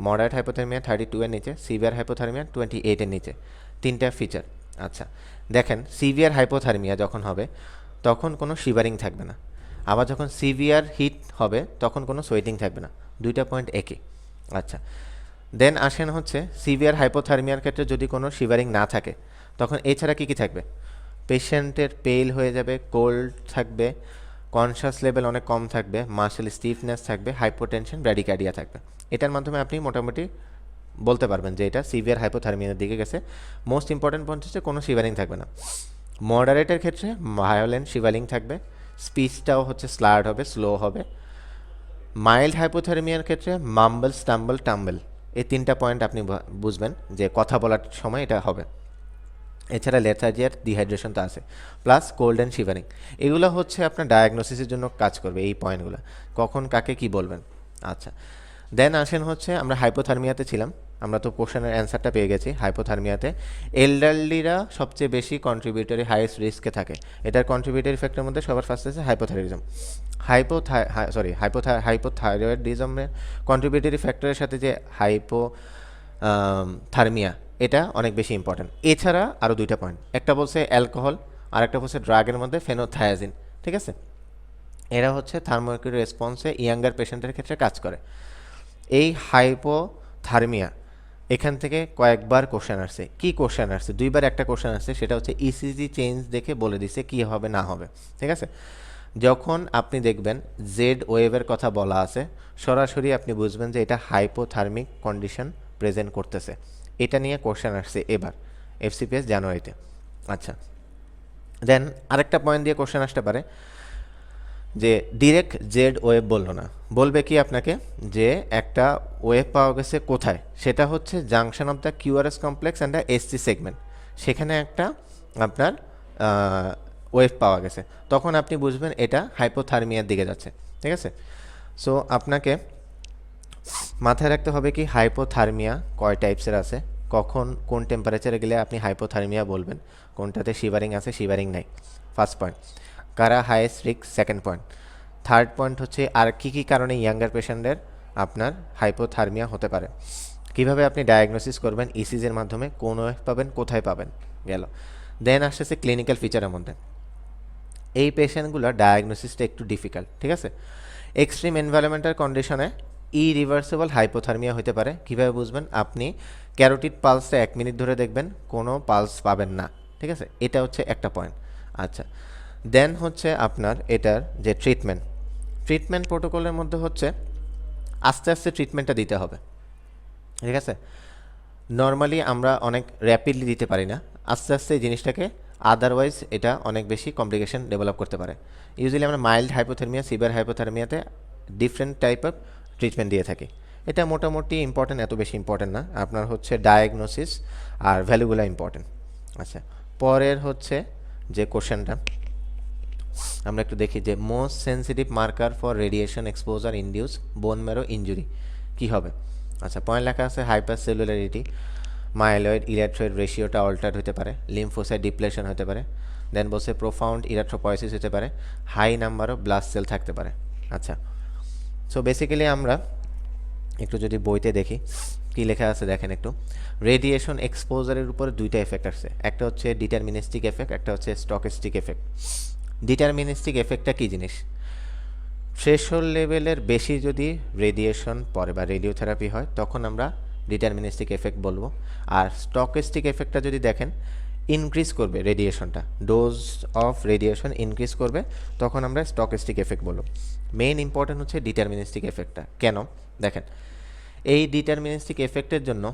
মডারেট হাইপোথার্মিয়া 32-এর নিচে, সিভিয়ার হাইপোথার্মিয়া 28-এর নিচে। তিনটা ফিচার। আচ্ছা, দেখেন সিভিয়ার হাইপোথার্মিয়া যখন হবে তখন কোনো শিভারিং থাকবে না, আবার যখন সিভিয়ার হিট হবে তখন কোনো সোয়েটিং থাকবে না, দুইটা পয়েন্ট একই। আচ্ছা, দেন আসেন হচ্ছে সিভিয়ার হাইপোথার্মিয়ার ক্ষেত্রে যদি কোনো শিভারিং না থাকে তখন এছাড়া কী কী থাকবে? পেশেন্টের পেল হয়ে যাবে, কোল্ড থাকবে, কনশাস লেভেল অনেক কম থাকবে, মাসেল স্টিফনেস থাকবে, হাইপোটেনশন, ব্র্যাডিকার্ডিয়া থাকবে। এটার মাধ্যমে আপনি মোটামুটি বলতে পারবেন যে এটা সিভিয়ার হাইপোথার্মিয়ার দিকে গেছে। মোস্ট ইম্পর্টেন্ট পয়েন্ট হচ্ছে কোনো শিভারিং থাকবে না। মডারেটের ক্ষেত্রে ভায়োলেন্ট শিভারিং থাকবে, স্পিচটাও হচ্ছে স্লার্ড হবে, স্লো হবে। মাইল্ড হাইপোথার্মিয়ার ক্ষেত্রে মাম্বল, স্টাম্বল, টাম্বল, এই তিনটা পয়েন্ট আপনি বুঝবেন যে কথা বলার সময় এটা হবে। এছাড়া লেথার্জি আর ডিহাইড্রেশন তো আছে, প্লাস কোল্ড অ্যান্ড শিভারিং। এগুলো হচ্ছে আপনার ডায়াগনোসিসের জন্য কাজ করবে এই পয়েন্টগুলো, কখন কাকে কি বলবেন। আচ্ছা, দেন আসেন হচ্ছে আমরা হাইপোথার্মিয়াতে ছিলাম, আমরা তো কোশ্চেনের অ্যান্সারটা পেয়ে গেছি। হাইপোথার্মিয়াতে এল্ডারলিরা সবচেয়ে বেশি কন্ট্রিবিউটরি হাইয়েস্ট রিস্কে থাকে। এটার কন্ট্রিবিউটরি ফ্যাক্টরের মধ্যে সবার ফার্স্ট আছে হাইপোথাইরয়েডিজম। হাইপোথাইরয়েডিজমের কন্ট্রিবিউটরি ফ্যাক্টরের সাথে যে থার্মিয়া, এটা অনেক বেশি ইম্পর্ট্যান্ট। এছাড়া আরও দুইটা পয়েন্ট, একটা বলছে অ্যালকোহল আর একটা বলছে ড্রাগের মধ্যে ফেনোথায়াজিন। ঠিক আছে, এরা হচ্ছে থার্মোকিউর রেসপন্সে ইয়াঙ্গার পেশেন্টের ক্ষেত্রে কাজ করে। এই হাইপোথার্মিয়া এখান থেকে কয়েকবার কোশ্চেন আসছে। কি কোশ্চেন আসছে? দুইবার একটা কোশ্চেন আসছে, সেটা হচ্ছে ইসিজি চেঞ্জ দেখে বলে দিছে কী হবে না হবে। ঠিক আছে, যখন আপনি দেখবেন জেড ওয়েভের কথা বলা আছে, সরাসরি আপনি বুঝবেন যে এটা হাইপোথার্মিক কন্ডিশন প্রেজেন্ট করতেছে। এটা নিয়ে কোশ্চেন আসছে এবার এফসিপিএস জানুয়ারিতে। আচ্ছা, দেন আরেকটা পয়েন্ট দিয়ে কোশ্চেন আসতে পারে যে ডিরেক্ট জেড ওয়েভ বললো না, বলবে কি আপনাকে যে একটা ওয়েভ পাওয়া গেছে কোথায়, সেটা হচ্ছে junction of the QRS complex and the ST segment, সেখানে একটা আপনার ওয়েভ পাওয়া গেছে। তখন আপনি বুঝবেন এটা হাইপোথার্মিয়ার দিকে যাচ্ছে। ঠিক আছে, সো আপনাকে মাথায় রাখতে হবে কি হাইপোথার্মিয়া কয় টাইপসের আছে, কখন কোন টেম্পারেচারে গেলে আপনি হাইপোথার্মিয়া বলবেন, কোনটাতে শিভারিং আছে শিভারিং নাই। ফার্স্ট পয়েন্ট, কারা highest risk, second point. Third point হচ্ছে আর কী কী কারণে ইয়াঙ্গার পেশেন্টের আপনার হাইপোথার্মিয়া হতে পারে, কিভাবে আপনি ডায়াগনোসিস করবেন, ইসিজির মাধ্যমে কোন ওয়েভ পাবেন, কোথায় পাবেন, গেল। দেন আসতেছে ক্লিনিক্যাল ফিচারের মধ্যে। এই পেশেন্টগুলোর ডায়াগনোসিসটা একটু ডিফিকাল্ট। ঠিক আছে, এক্সট্রিম এনভায়রনমেন্টাল কন্ডিশনে ইরিভার্সিবল হাইপোথার্মিয়া হতে পারে। কীভাবে বুঝবেন? আপনি ক্যারোটিড পালসটা 1 মিনিট ধরে দেখবেন, কোনো পালস পাবেন না। ঠিক আছে, এটা হচ্ছে একটা পয়েন্ট। আচ্ছা, দেন হচ্ছে আপনার এটার যে ট্রিটমেন্ট প্রোটোকলের মধ্যে হচ্ছে আস্তে আস্তে ট্রিটমেন্টটা দিতে হবে। ঠিক আছে, নর্মালি আমরা অনেক র্যাপিডলি দিতে পারি না, আস্তে আস্তে এই জিনিসটাকে, আদারওয়াইজ এটা অনেক বেশি কমপ্লিকেশন ডেভেলপ করতে পারে। ইউজুয়ালি আমরা মাইল্ড হাইপোথার্মিয়া, সিভিয়ার হাইপোথার্মিয়াতে ডিফারেন্ট টাইপ অফ ট্রিটমেন্ট দিয়ে থাকি। এটা মোটামুটি ইম্পর্টেন্ট, এত বেশি ইম্পর্টেন্ট না। আপনার হচ্ছে ডায়াগনোসিস আর ভ্যালুগুলো ইম্পর্টেন্ট। আচ্ছা, পরের হচ্ছে যে কোশ্চেনটা আমরা একটু দেখি যে most sensitive marker for radiation exposure induce bone marrow injury কী হবে? আচ্ছা, পয়েন্ট লেখা আছে হাইপার সেলুলারিটি, মাইলয়েড ইলেকট্রয়েড রেশিওটা অল্টার হতে পারে, লিম্ফোসাইট ডিপ্লেশন হতে পারে, দেন বলছে প্রোফাউন্ড ইরাথ্রোপয়েসিস হতে পারে, high number of blast cell থাকতে পারে। আচ্ছা, সো বেসিক্যালি আমরা একটু যদি বইতে দেখি কি লেখা আছে দেখেন একটু। রেডিয়েশন এক্সপোজারের উপরে দুইটা এফেক্ট আসছে, একটা হচ্ছে ডিটারমিনিস্টিক এফেক্ট, একটা হচ্ছে স্টকিস্টিক এফেক্ট। ডিটারমিনিস্টিক এফেক্টটা কী জিনিস? থ্রেশহোল্ড লেভেলের বেশি যদি রেডিয়েশন পড়ে বা রেডিওথেরাপি হয় তখন আমরা ডিটারমিনিস্টিক এফেক্ট বলবো। আর স্টকিস্টিক এফেক্টটা যদি দেখেন ইনক্রিজ করবে রেডিয়েশনটা, ডোজ অফ রেডিয়েশন ইনক্রিজ করবে, তখন আমরা স্টকিস্টিক এফেক্ট বলবো। মেইন ইম্পর্টেন্ট হচ্ছে ডিটারমিনিস্টিক এফেক্টটা। কেন? দেখেন, এই ডিটারমিনিস্টিক এফেক্টের জন্য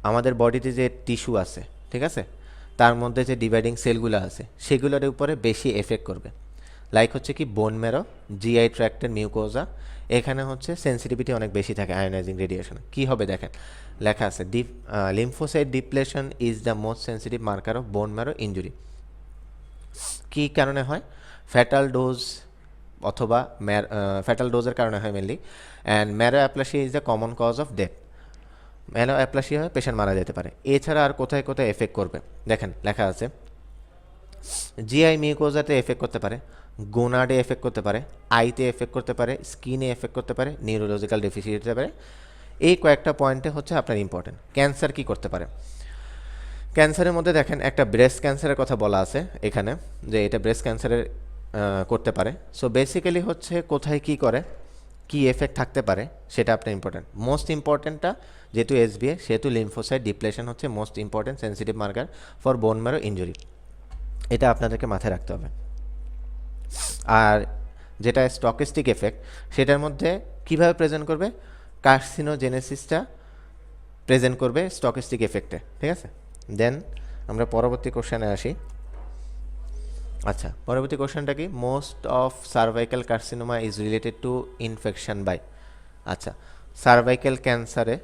আমাদের বডিতে যে টিস্যু আছে, ঠিক আছে, তার মধ্যে যে ডিভাইডিং সেলগুলো আছে সেগুলোর উপরে বেশি এফেক্ট করবে। লাইক হচ্ছে কি বোন ম্যারো, জিআই ট্র্যাক্টের মিউকোজা, এখানে হচ্ছে সেন্সিটিভিটি অনেক বেশি থাকে আয়োনাইজিং রেডিয়েশন। কি হবে দেখেন, লেখা আছে lymphocyte depletion is the most sensitive marker of bone marrow injury. কী কারণে হয়? ফ্যাটাল ডোজ অথবা ফ্যাটাল ডোজের কারণে হয় mainly. And marrow aplasia is the common cause of death. Marrow aplasia হয় পেশেন্ট মারা যেতে পারে। এছাড়া আর কোথায় কোথায় এফেক্ট করবে দেখেন, লেখা আছে জিআই মিউকোজাতে এফেক্ট করতে পারে, গোনাডে এফেক্ট করতে পারে, আইতে এফেক্ট করতে পারে, স্কিনে এফেক্ট করতে পারে, নিউরোলজিক্যাল ডেফিসিয়েন্সি হতে পারে। এই কয়েকটা পয়েন্টে হচ্ছে আপনার ইম্পর্টেন্ট। ক্যান্সার কি করতে পারে? ক্যান্সারের মধ্যে দেখেন একটা ব্রেস্ট ক্যান্সারের কথা বলা আছে এখানে, যে এটা ব্রেস্ট ক্যান্সারের করতে পারে। সো বেসিক্যালি হচ্ছে কোথায় কি করে, কি এফেক্ট থাকতে পারে সেটা আপনার ইম্পর্টেন্ট। মোস্ট ইম্পর্টেন্টটা যেহেতু এসবিএ সেহেতু লিম্ফোসাইট ডিপ্লেশন হচ্ছে most important sensitive marker for বোন ম্যারো ইঞ্জুরি। এটা আপনাদেরকে মাথায় রাখতে হবে। আর যেটা স্টকিস্টিক এফেক্ট, সেটার মধ্যে কিভাবে প্রেজেন্ট করবে, কার্সিনোজেনেসিসটা প্রেজেন্ট করবে স্টকিস্টিক এফেক্টে, ঠিক আছে। দেন আমরা পরবর্তী কোশ্চেনে আসি। আচ্ছা, পরবর্তী কোশ্চেনটা কি, most of cervical carcinoma is related to infection by. আচ্ছা, সার্ভাইকাল ক্যান্সারে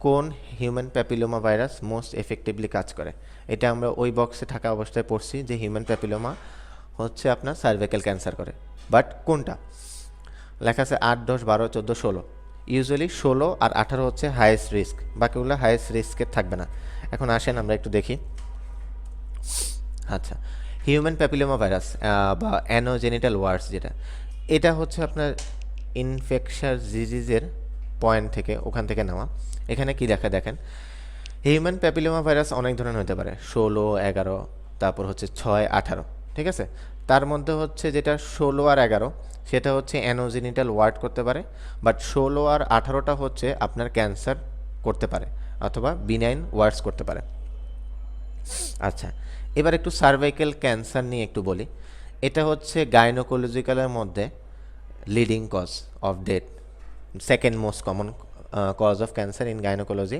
কোন human papilloma virus most effectively কাজ করে? এটা আমরা ওই বক্সে থাকা অবস্থায় পড়ছি যে হিউম্যান প্যাপিলোমা হচ্ছে আপনার সার্ভাইকাল ক্যান্সার করে, বাট কোনটা? লেখা আছে 8, 10, 12, 14, 16। ইউজুয়ালি 16 আর 18 হচ্ছে হাইয়েস্ট রিস্ক, বাকিগুলো হাইয়েস্ট রিস্কের থাকবে না। এখন আসেন আমরা একটু দেখি। আচ্ছা, হিউম্যান প্যাপিলোমা ভাইরাস বা অ্যানোজেনিটাল ওয়ার্স যেটা, এটা হচ্ছে আপনার ইনফেকশাস ডিজিজের পয়েন্ট থেকে, ওখান থেকে নেওয়া। এখানে কি দেখেন হিউম্যান প্যাপিলোমা ভাইরাস অনেক ধরনের হতে পারে, 16, 11, তারপর হচ্ছে 6, 18, ঠিক আছে। তার মধ্যে হচ্ছে যেটা 16 আর 11 সেটা হচ্ছে অ্যানোজেনিটাল ওয়ার্ড করতে পারে, বাট 16 আর 18টা হচ্ছে আপনার ক্যান্সার করতে পারে অথবা বিনাইন ওয়ার্ডস করতে পারে। আচ্ছা, এবার একটু সার্ভাইকাল ক্যান্সার নিয়ে একটু বলি। এটা হচ্ছে গাইনোকোলজিক্যালের মধ্যে leading cause of death, second most common cause of cancer in gynaecology.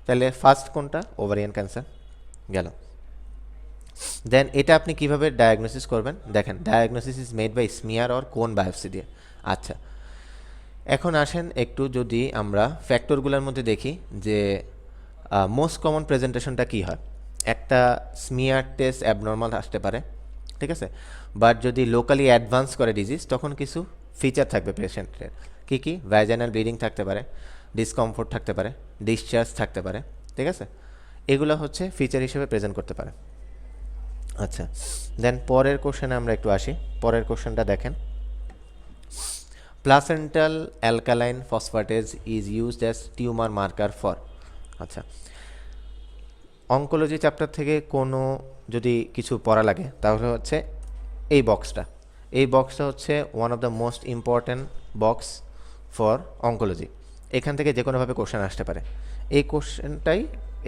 তাহলে ফার্স্ট কোনটা? ওভারিয়ান ক্যান্সার গেল। দেন এটা আপনি কিভাবে ডায়াগনোসিস করবেন দেখেন, diagnosis is made by smear or কোন বায়োপসি দিয়ে। আচ্ছা, এখন আসেন একটু যদি আমরা ফ্যাক্টরগুলোর মধ্যে দেখি যে মোস্ট কমন প্রেজেন্টেশনটা কী হয়। একটা স্মিয়ার টেস্ট অ্যাবনর্মাল আসতে পারে, ঠিক আছে, বাট যদি লোকালি অ্যাডভান্স করে ডিজিজ তখন কিছু ফিচার থাকবে পেশেন্টের। কী কী? ভ্যাজাইনাল ব্লিডিং থাকতে পারে, ডিসকমফোর্ট থাকতে পারে, ডিসচার্জ থাকতে পারে, ঠিক আছে। এগুলো হচ্ছে ফিচার হিসেবে প্রেজেন্ট করতে পারে। আচ্ছা, দেন পরের কোশ্চেনে আমরা একটু আসি। পরের কোশ্চেনটা দেখেন, placental alkaline phosphatase is used as tumour marker for. আচ্ছা, অঙ্কোলজি চ্যাপ্টার থেকে কোনো যদি কিছু পড়া লাগে তাহলে হচ্ছে এই বক্সটা হচ্ছে one of the most important box for oncology. এখান থেকে যে কোনোভাবে কোশ্চেন আসতে পারে। এই কোশ্চেনটাই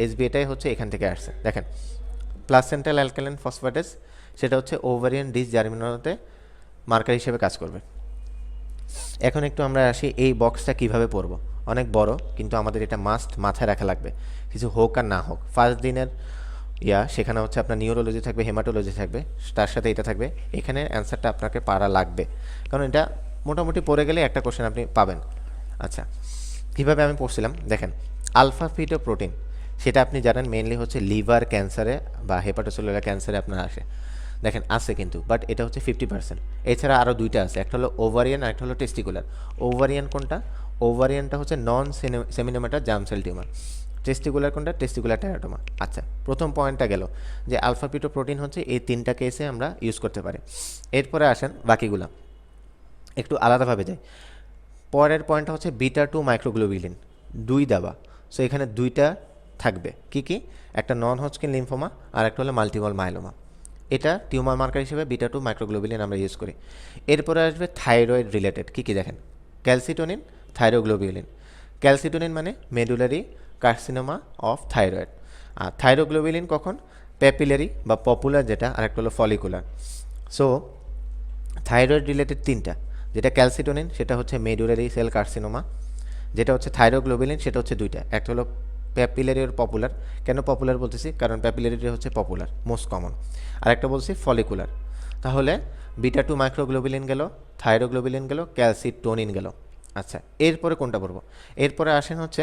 এসবিএটাই হচ্ছে এখান থেকে আসছে। দেখেন, প্লাসেন্টাল অ্যালকালাইন ফসফেটেজ সেটা হচ্ছে ওভারিয়ান ডিসজার্মিনেশনে মার্কার হিসেবে কাজ করবে। এখন একটু আমরা আসি এই বক্সটা কিভাবে পড়ব। অনেক বড়, কিন্তু আমাদের এটা মাস্ট মাথায় রাখা লাগবে, কিছু হোক আর না হোক। ফার্স্ট দিনের সেখানে হচ্ছে আপনার নিউরোলজি থাকবে, হেমাটোলজি থাকবে, তার সাথে এটা থাকবে। এখানে অ্যান্সারটা আপনাকে পারা লাগবে, কারণ এটা মোটামুটি পড়ে গেলে একটা কোশ্চেন আপনি পাবেন। আচ্ছা, কীভাবে আমি পড়ছিলাম দেখেন, আলফা ফিটোপ্রোটিন সেটা আপনি জানেন মেনলি হচ্ছে লিভার ক্যান্সারে বা হেপাটোসেলুলার ক্যান্সারে আপনার আসে। দেখেন আছে কিন্তু, বাট এটা হচ্ছে 50%। এছাড়া আরও দুইটা আছে, একটা হলো ওভারিয়ান আর একটা হলো টেস্টিকুলার। ওভারিয়ান কোনটা? ওভারিয়ানটা হচ্ছে নন সেমিনোমেটার জার্ম সেল টিউমার। টেস্টিকুলার কোনটা? Testicular teratoma. আচ্ছা, প্রথম পয়েন্টটা গেল যে আলফা পিটোপ্রোটিন হচ্ছে এই তিনটা কেসে আমরা ইউজ করতে পারি। এরপরে আসেন বাকিগুলো একটু আলাদাভাবে যায়। পরের পয়েন্টটা হচ্ছে বিটা 2 মাইক্রোগ্লোবিউলিন, 2 দেওয়া। সো এখানে দুইটা থাকবে, কি কি? একটা নন হজকিন লিম্ফোমা আর একটা হলো মাল্টিপল মাইলোমা। এটা টিউমার মার্কার হিসেবে বিটা 2 মাইক্রোগ্লোবিউলিন আমরা ইউজ করি। এরপরে আসবে থাইরয়েড রিলেটেড, কি কি দেখেন, ক্যালসিটোনিন, থাইরোগ্লোবিউলিন। ক্যালসিটোনিন মানে মেডুলারি কার্সিনোমা অফ থাইরয়েড। আর থাইরোগ্লোবিউলিন কখন? প্যাপিলারি বা পপুলার যেটা, আর একটা হলো ফলিকুলার। সো থাইরয়েড রিলেটেড তিনটা, যেটা ক্যালসিটোনিন সেটা হচ্ছে মেডুলারি সেল কার্সিনোমা, যেটা হচ্ছে থাইরোগ্লোবিউলিন সেটা হচ্ছে দুইটা, একটা হলো প্যাপিলারি ওর পপুলার। কেন পপুলার বলতেছি? কারণ প্যাপিলারিটি হচ্ছে পপুলার, মোস্ট কমন। আরেকটা বলছি ফলিকুলার। তাহলে বিটা 2 মাইক্রোগ্লোবিলিন গেল, থাইরোগ্লোবিলিন গেল, ক্যালসিটোনিন গেল। আচ্ছা, এরপরে কোনটা পড়বো? এরপরে আসেন হচ্ছে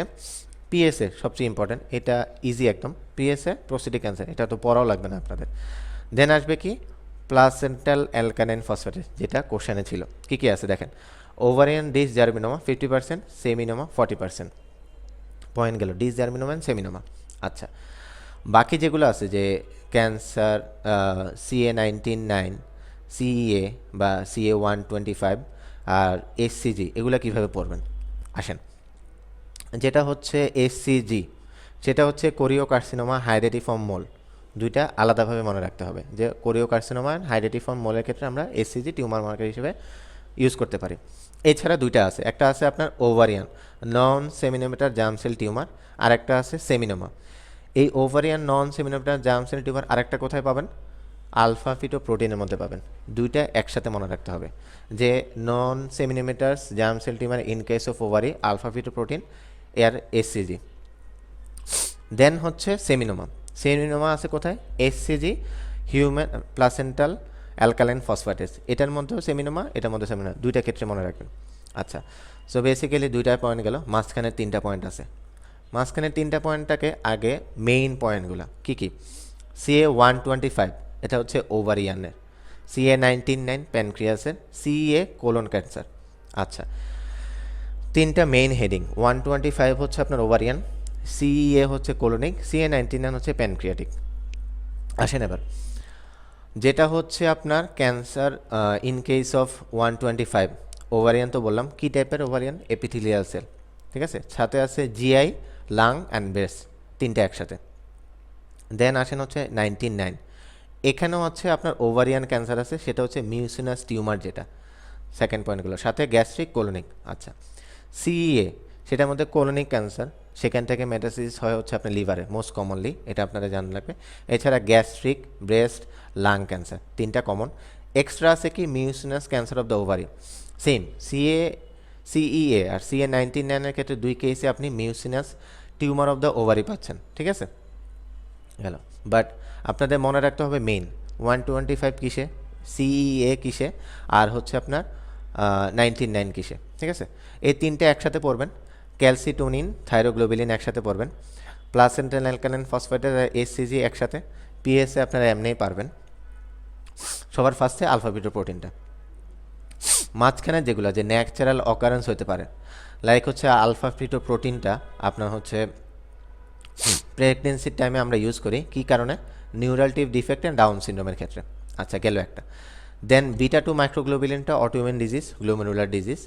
পিএসএ, সবচেয়ে ইম্পর্টেন্ট, এটা ইজি একদম। পিএসএ প্রোস্টেটিক ক্যান্সার, এটা তো পড়াও লাগবে না আপনাদের। দেন আসবে কি? প্লাসেন্টাল অ্যালকালাইন ফসফেটেস, যেটা কোশ্চেনে ছিল। কি কি আছে দেখেন, ওভারিয়ান ডিসজার্মিনোমা 50%, সেমিনোমা 40%। পয়েন্ট গেল ডিসজার্মিনোমা অ্যান্ড সেমিনোমা। আচ্ছা, বাকি যেগুলো আছে যে ক্যান্সার, CA19-9, CEA বা CA125 আর SCG, এগুলো কিভাবে পড়বেন? আসেন, যেটা হচ্ছে SCG, সেটা হচ্ছে কোরিওকার্সিনোমা হাইডেটিফর্ম মোল। দুইটা আলাদাভাবে মনে রাখতে হবে যে কোরিওকার্সিনোমা অ্যান্ড হাইডেটিফর্ম মোলের ক্ষেত্রে আমরা SCG টিউমার মার্কার হিসেবে ইউজ করতে পারি। এছাড়া দুইটা আছে, একটা আছে আপনার ওভারিয়ান নন সেমিনোমিটার জার্ম সেল টিউমার, আর একটা আছে সেমিনোমা। এই ওভারিয়ান নন সেমিনোমিটার জার্ম সেল টিউমার আরেকটা কোথায় পাবেন? আলফা ফিটো প্রোটিনের মধ্যে পাবেন। দুইটা একসাথে মনে রাখতে হবে যে non seminomatous germ cell tumour in case of ovary alpha feto protein এর SCG। দেন হচ্ছে সেমিনোমা। সেমিনোমা আছে কোথায়? SCG, human placental alkaline phosphatase. এটার মধ্যেও সেমিনোমা, এটার মধ্যে সেমিনোমা, দুইটা ক্ষেত্রে মনে রাখবেন। আচ্ছা, সো বেসিক্যালি দুইটা পয়েন্ট গেল, মাঝখানে তিনটা পয়েন্ট আছে। মাঝখানে তিনটা পয়েন্টটাকে আগে মেইন পয়েন্টগুলো কী কী? CA125, এটা হচ্ছে ওভারিয়ানের। CA19-9 প্যানক্রিয়াসের। CEA colon cancer. আচ্ছা, তিনটা মেইন হেডিং। 125 হচ্ছে আপনার ওভারিয়ান, CEA হচ্ছে কোলোনিক, CA19-9 হচ্ছে প্যানক্রিয়াটিক। আসেন এবার, যেটা হচ্ছে আপনার cancer in case of 125 ovarian তো বললাম, কী টাইপের ওভারিয়ান? এপিথেলিয়াল সেল, ঠিক আছে। সাথে আছে GI, লাং অ্যান্ড ব্রেস্ট, তিনটা একসাথে। দেন আসেন হচ্ছে 19-9, এখানেও হচ্ছে আপনার ওভারিয়ান ক্যান্সার আছে, সেটা হচ্ছে মিউসিনাস টিউমার, যেটা সেকেন্ড পয়েন্টগুলো, সাথে গ্যাস্ট্রিক, কোলোনিক। আচ্ছা, CEA সেটার মধ্যে কোলোনিক ক্যান্সার, সেখান থেকে মেটাসিস হয় হচ্ছে আপনার লিভারে মোস্ট কমনলি, এটা আপনারা জানা লাগবে। এছাড়া গ্যাস্ট্রিক, ব্রেস্ট, লাং ক্যান্সার, তিনটা কমন। এক্সট্রা আছে কি? Mucinous cancer of the ovary. Same CEA আর CA19-9 ক্ষেত্রে দুই কেসে আপনি mucinous tumour of the ovary পাচ্ছেন, ঠিক আছে। গেল, বাট আপনাদের মনে রাখতে হবে মেইন 125 কিসে, CEA কিসে, আর হচ্ছে আপনার 19-9 কিসে, ঠিক আছে। এই তিনটে একসাথে পড়বেন। ক্যালসিটোনিন, থাইরোগ্লোবিলিন একসাথে পড়বেন। প্লাসেন্টাল অ্যালকালাইন ফসফেটের SCG একসাথে। পিএসএ আপনারা এমনিই পারবেন। সবার ফার্স্টে আলফা বিটা প্রোটিনটা। মাঝখানে যেগুলো যে ন্যাচারাল অকারেন্স হতে পারে, লাইক হচ্ছে আলফা ফিটো প্রোটিনটা আপনার হচ্ছে প্রেগনেন্সির টাইমে আমরা ইউজ করি, কী কারণে? Neural tube defect and Down সিন্ড্রোমের ক্ষেত্রে। আচ্ছা, গেল একটা। দেন বিটা 2 মাইক্রোগ্লোবিলিনটা অটোইমিউন ডিজিজ, গ্লোমেরুলার ডিজিজ।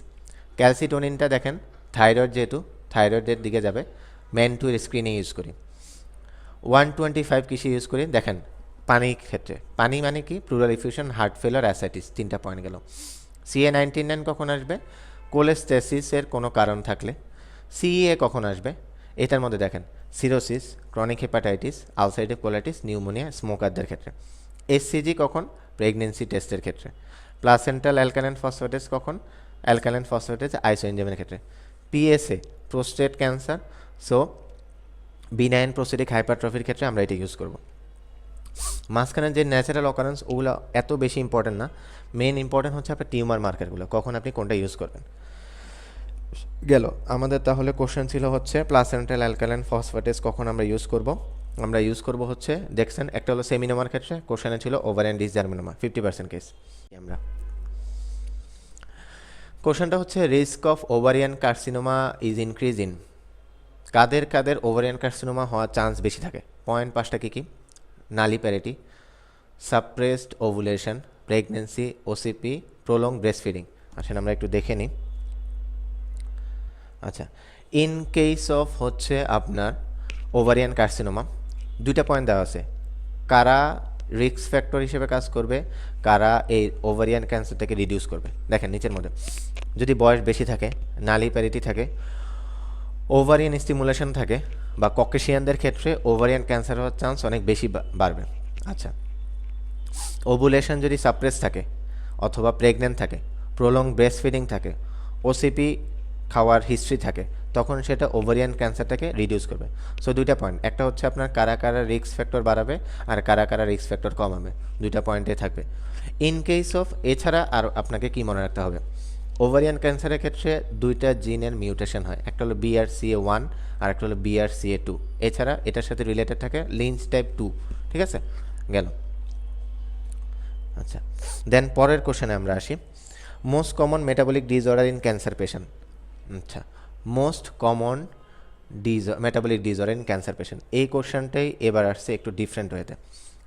ক্যালসিটোনিনটা দেখেন থাইরয়েড, যেহেতু থাইরয়েডের দিকে যাবে, ম্যান টু স্ক্রিনে ইউজ করি। 125 কিসে ইউজ করি? দেখেন পানির ক্ষেত্রে। পানি মানে কি? প্লুরাল ইফিউশন, হার্ট ফেলার, অ্যাসাইটিস, তিনটা পয়েন্ট গেল। CA19-9 কখন আসবে? কোলেস্টেসিসের কোনো কারণ থাকলে। CEA কখন আসবে? এটার মধ্যে দেখেন cirrhosis, chronic hepatitis, ulcerative colitis, pneumonia, স্মোকারদের ক্ষেত্রে। SCG কখন? প্রেগনেন্সি টেস্টের ক্ষেত্রে। প্লাসেন্টাল অ্যালকালাইন ফসফেটেস কখন? অ্যালকালাইন ফসফেটেস আইসোএনজাইমের ক্ষেত্রে। PSA prostate cancer, so benign prostatic হাইপারট্রফির ক্ষেত্রে আমরা এটা ইউজ করব। মাঝখানে যে ন্যাচারাল অকারেন্স, ওগুলো এত বেশি ইম্পর্টেন্ট না। মেন ইম্পর্টেন্ট হচ্ছে আপনার টিউমার মার্কারগুলো, কখন আপনি কোনটা ইউজ করবেন। গেল আমাদের তাহলে কোশ্চেন ছিল হচ্ছে প্লাসেন্টাল অ্যালকালাইন ফসফেটেস কখন আমরা ইউজ করব। আমরা ইউজ করব হচ্ছে, দেখছেন একটা হলো সেমিনোমার ক্ষেত্রে, কোশ্চেনে ছিল ওভারিয়ান ডিসজার্মিনোমা 50% কেস। আমরা কোশ্চেনটা হচ্ছে risk of ovarian carcinoma is increasing. কাদের কাদের ওভারিয়ান কার্সিনোমা হওয়ার চান্স বেশি থাকে? পয়েন্ট 5টা কী কী? Nulliparity, suppressed ovulation, pregnancy, OCP, prolong breast feeding. আসেন আমরা একটু দেখে নিই। আচ্ছা, ইন কেস অফ হচ্ছে আপনার ওভারিয়ান কার্সিনোমা, দুইটা পয়েন্ট দেওয়া আছে, কারা রিস্ক ফ্যাক্টর হিসেবে কাজ করবে, কারা এই ওভারিয়ান ক্যান্সারটাকে রিডিউস করবে। দেখেন নিচের মধ্যে, যদি বয়স বেশি থাকে, নালিপ্যারিটি থাকে, ওভারিয়ান স্টিমুলেশন থাকে, বা ককেশিয়ানদের ক্ষেত্রে ওভারিয়ান ক্যান্সার হওয়ার চান্স অনেক বেশি বাড়বে। আচ্ছা, ওভুলেশন যদি সাপ্রেস থাকে, অথবা প্রেগনেন্ট থাকে, প্রোলং ব্রেস্ট ফিডিং থাকে, OCP খাওয়ার হিস্ট্রি থাকে, তখন সেটা ওভারিয়ান ক্যান্সারটাকে রিডিউস করবে। সো দুইটা পয়েন্ট, একটা হচ্ছে আপনার কারা কারা রিস্ক ফ্যাক্টর বাড়াবে আর কারা কারা রিস্ক ফ্যাক্টর কমাবে, দুইটা পয়েন্টে থাকবে। ইন কেস অফ এছাড়া আর আপনাকে কি মনে রাখতে হবে, ওভারিয়ান ক্যান্সারের ক্ষেত্রে দুইটা জিনের মিউটেশন হয়, একটা হলো BRCA1 আর একটা হলো BRCA2। এছাড়া এটার সাথে রিলেটেড থাকে লিঞ্চ টাইপ 2। ঠিক আছে, গেল। আচ্ছা, দেন পরের কোশ্চেনে আমরা আসি, most common metabolic disorder in cancer patient. আচ্ছা, most common metabolic disorder in cancer patient, এই কোশ্চেনটাই এবার আসছে একটু ডিফারেন্ট ওয়েতে।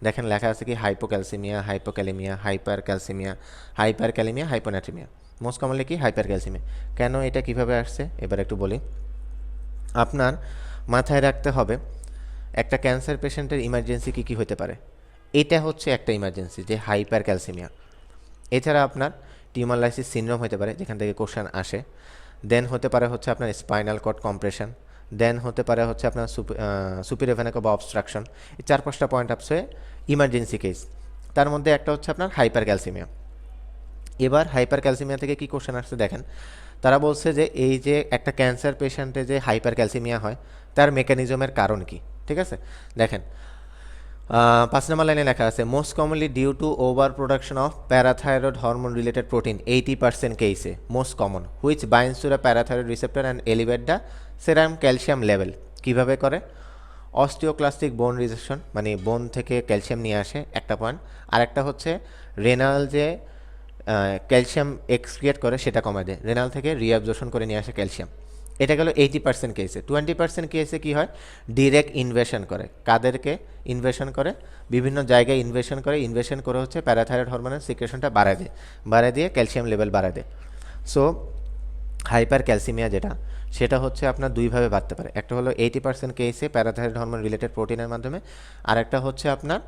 দেখেন লেখা আছে কি hypocalcaemia, hypokalaemia, hypercalcaemia, hyperkalaemia, hyponatraemia. Most commonly কি হাইপারক্যালসিমিয়া। কেন এটা কিভাবে আসছে এবার একটু বলি। আপনার মাথায় রাখতে হবে একটা ক্যান্সার পেশেন্টের ইমার্জেন্সি কী কী হতে পারে। এটা হচ্ছে একটা ইমার্জেন্সি যে হাইপারক্যালসিমিয়া। এছাড়া আপনার টিউমার লাইসিস সিনড্রোম হতে পারে, যেখান থেকে কোশ্চেন আসে। দেন হতে পারে হচ্ছে আপনার স্পাইনাল কর্ড কম্প্রেশন। দেন হতে পারে হচ্ছে আপনার সুপিরিয়র ভেনা কাভা অবস্ট্রাকশন। এই 4-5টা পয়েন্ট আছে ইমার্জেন্সি কেস। তার মধ্যে একটা হচ্ছে আপনার হাইপারক্যালসিমিয়া। এবার হাইপারক্যালসিমিয়া থেকে কি কোশ্চেন আসছে দেখেন, তারা বলছে যে এই যে একটা ক্যান্সার পেশেন্টে যে হাইপারক্যালসিমিয়া হয় তার মেকানিজমের কারণ কি। ঠিক আছে, দেখেন 5 নম্বর লাইনে লেখা আছে, most commonly due to over production of parathyroid hormone related protein 80% কেসে most common which binds to the parathyroid receptor and elevate the serum calcium level. কীভাবে করে, অস্টিওক্লাস্টিক বোন রিজেকশন, মানে বোন থেকে ক্যালসিয়াম নিয়ে আসে, একটা পয়েন্ট। আর একটা হচ্ছে রেনাল যে ক্যালসিয়াম এক্সক্রিয়েট করে সেটা কমায় দেয়, রেনাল থেকে রিঅ্যাবজর্পশন করে নিয়ে আসে ক্যালসিয়াম। এটা গেল 80% কেসে। 20% কেসে কী হয়, ডিরেক্ট ইনভেশন করে। কাদেরকে ইনভেশন করে, বিভিন্ন জায়গায় ইনভেশন করে হচ্ছে প্যারাথাইরয়েড হরমোনের সিক্রেশনটা বাড়ায় দিয়ে ক্যালসিয়াম লেভেল বাড়ায় দেয়। সো হাইপার ক্যালসিমিয়া যেটা, সেটা হচ্ছে আপনার দুইভাবে বাড়তে পারে। একটা হলো 80% কেসে প্যারাথাইরয়েড হরমোন রিলেটেড প্রোটিনের মাধ্যমে, আর একটা হচ্ছে আপনার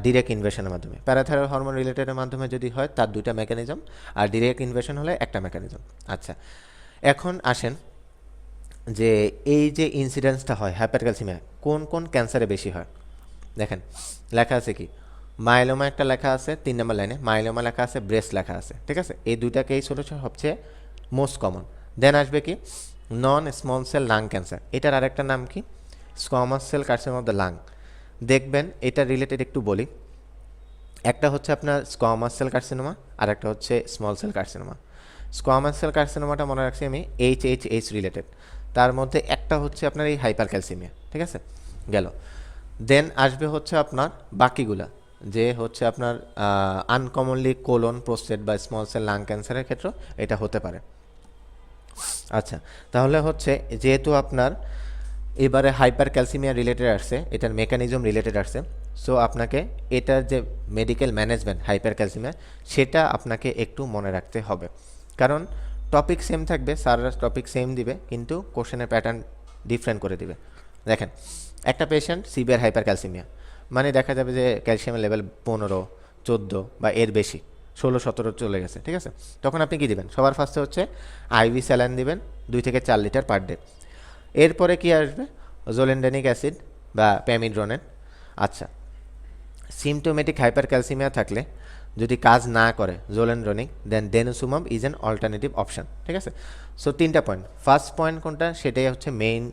ডিরেক্ট ইনভেশনের মাধ্যমে। প্যারাথাইরয়েড হরমোন রিলেটেডের মাধ্যমে যদি হয় তার দুইটা মেকানিজম, আর ডিরেক্ট ইনভেশন হলে একটা মেকানিজম। আচ্ছা, এখন আসেন যে এই যে ইনসিডেন্সটা হয় হাইপারক্যালসিমিয়া কোন কোন ক্যান্সারে বেশি হয়। দেখেন লেখা আছে কি, মাইলোমা একটা লেখা আছে 3 নম্বর লাইনে, মাইলোমা লেখা আছে, ব্রেস্ট লেখা আছে। ঠিক আছে, এই দুইটা কেস হলো সবচেয়ে মোস্ট কমন। দেন আসবে কি non small cell lung cancer, এটার আরেকটা নাম কি squamous cell carcinoma of the lung. দেখবেন এটা রিলেটেড একটু বলি, একটা হচ্ছে আপনার স্কোয়ামাস সেল কার্সিনোমা আর একটা হচ্ছে small cell carcinoma. Squamous cell কার্সিনোমাটা মনে রাখছি আমি HHH রিলেটেড, তার মধ্যে একটা হচ্ছে আপনার এই হাইপার ক্যালসিমিয়া। ঠিক আছে, গেল। দেন আসবে হচ্ছে আপনার বাকিগুলা, যে হচ্ছে আপনার আনকমনলি কোলন, প্রোস্টেট বা স্মল সেল লাং ক্যান্সারের ক্ষেত্রে এটা হতে পারে। আচ্ছা, তাহলে হচ্ছে যেহেতু আপনার এবারে হাইপার ক্যালসিমিয়া রিলেটেড আসছে, এটার মেকানিজম রিলেটেড আসছে, সো আপনাকে এটার যে মেডিকেল ম্যানেজমেন্ট হাইপার ক্যালসিমিয়া সেটা আপনাকে একটু মনে রাখতে হবে। কারণ টপিক সেম থাকবে, স্যাররা টপিক সেম দিবে, কিন্তু কোশ্চেনের প্যাটার্ন ডিফারেন্ট করে দিবে। দেখেন একটা পেশেন্ট সিভিয়ার হাইপার ক্যালসিমিয়া, মানে দেখা যাবে যে ক্যালসিয়ামের লেভেল 15, 14 বা এর বেশি, 16, 17 চলে গেছে। ঠিক আছে, তখন আপনি কী দিবেন, সবার ফার্স্টে হচ্ছে IV স্যালাইন দিবেন 2 থেকে 4 লিটার পার ডে। এরপরে কি আসবে, জোলেন্ডেনিক অ্যাসিড বা প্যামিড্রোনেট। আচ্ছা, সিমটোমেটিক হাইপার ক্যালসিমিয়া থাকলে যদি কাজ না করে জোলেন্ড্রোনিক, দেন ডেনুসুমাব ইজ অ্যান অল্টারনেটিভ অপশান। ঠিক আছে, সো 3টা পয়েন্ট। ফার্স্ট পয়েন্ট কোনটা, সেটাই হচ্ছে মেইন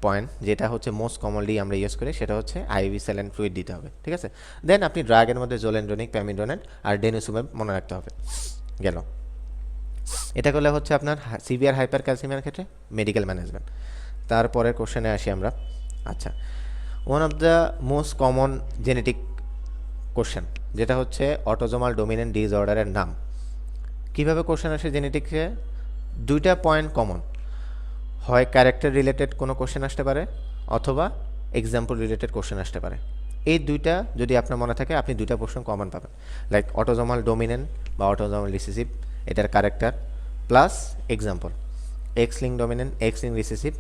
পয়েন্ট, যেটা হচ্ছে মোস্ট কমনলি আমরা ইউজ করি, সেটা হচ্ছে IV স্যালাইন ফ্লুইড দিতে হবে। ঠিক আছে, দেন আপনি ড্রাগের মধ্যে জোলেন্ড্রোনিক, প্যামিড্রোনেট আর ডেনুসুমাব মনে রাখতে হবে। গেল, এটা করলে হচ্ছে আপনার সিভিয়ার হাইপার ক্যালসিমিয়ার ক্ষেত্রে মেডিকেল ম্যানেজমেন্ট। তারপরে কোশ্চেনে আসি আমরা। আচ্ছা, one of the most common genetic question, যেটা হচ্ছে অটোজোমাল ডোমিনেন্ট ডিসঅর্ডারের নাম। কিভাবে কোশ্চেন আসে জেনেটিক্সে, 2টা পয়েন্ট কমন, হয় ক্যারেক্টার রিলেটেড কোনো কোশ্চেন আসতে পারে অথবা এক্সাম্পল রিলেটেড কোশ্চেন আসতে পারে। এই দুইটা যদি আপনার মনে থাকে আপনি 2টা কোশ্চেন কমন পাবেন, লাইক অটোজোমাল ডোমিনেন্ট বা অটোজোমাল রিসেসিভ, এটার character plus example, x link dominant, x link recessive,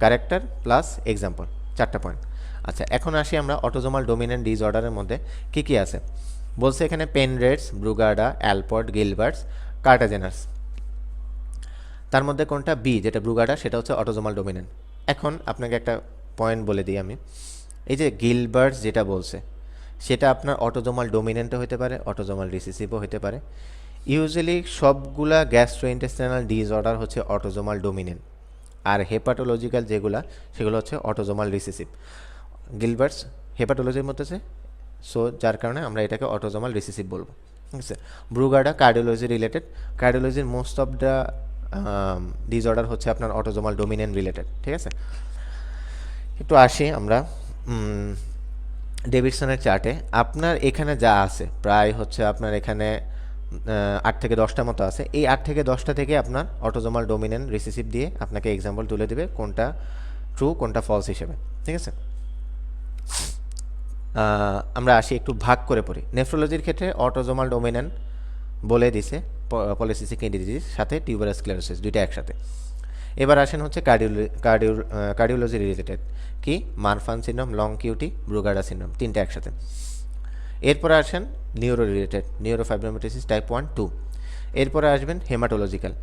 character plus example, 4টা পয়েন্ট। আচ্ছা, এখন আসি আমরা অটোজোমাল ডোমিনেন্ট ডিসঅর্ডারের মধ্যে কী কী আছে। বলছে এখানে পেনরেডস, ব্রুগার্ডা, অ্যালপট, গিলবার্টস, কার্টাজেনাস। তার মধ্যে কোনটা বি, যেটা ব্রুগার্ডা, সেটা হচ্ছে অটোজোমাল ডোমিনেন্ট। এখন আপনাকে একটা পয়েন্ট বলে দিই আমি, এই যে গিলবার্টস যেটা বলছে সেটা আপনার অটোজোমাল ডোমিনেন্টও হতে পারে, অটোজোমাল রিসেসিভও হতে পারে। ইউজুয়ালি সবগুলা গ্যাস্ট্রোইন্টেস্টাইনাল ডিসঅর্ডার হচ্ছে অটোজোমাল ডোমিনেন্ট, আর হেপাটোলজিক্যাল যেগুলা সেগুলো হচ্ছে অটোজোমাল রিসেসিভ। গিলবার্টস হেপাটোলজির মধ্যে আছে, সো যার কারণে আমরা এটাকে অটোজোমাল রিসেসিভ বলবো, ঠিক আছে। ব্রুগার্ডা কার্ডিওলজি রিলেটেড, কার্ডিওলজির মোস্ট অফ দ্য ডিসঅর্ডার হচ্ছে আপনার অটোজোমাল ডোমিনেন্ট রিলেটেড, ঠিক আছে। একটু আসি আমরা ডেভিডসনের চার্টে। আপনার এখানে যা আছে প্রায় হচ্ছে আপনার এখানে 8 থেকে 10টা মতো আছে। এই 8 থেকে 10টা থেকে আপনার অটোজোমাল ডোমিনেন্ট রিসেসিভ দিয়ে আপনাকে এক্সাম্পল তুলে দেবে কোনটা ট্রু কোনটা ফলস হিসেবে, ঠিক আছে। আমরা আসি একটু ভাগ করে পড়ি। নেফ্রোলজির ক্ষেত্রে অটোজোমাল ডোমিনেন্ট বলে দিছে পলিসিস্টিক কিডনি ডিজিজ সাথে টিউবারাস স্ক্লেরোসিস দুইটা একসাথে। এবার আসেন হচ্ছে কার্ডিওলজি রিলেটেড, কি Marfan syndrome, long QT, Brugada syndrome, তিনটা একসাথে। এরপরে আসেন নিউরো রিলেটেড, নিউরোফাইব্রোমাটোসিস টাইপ 1, 2। এরপরে আসবেন haematological,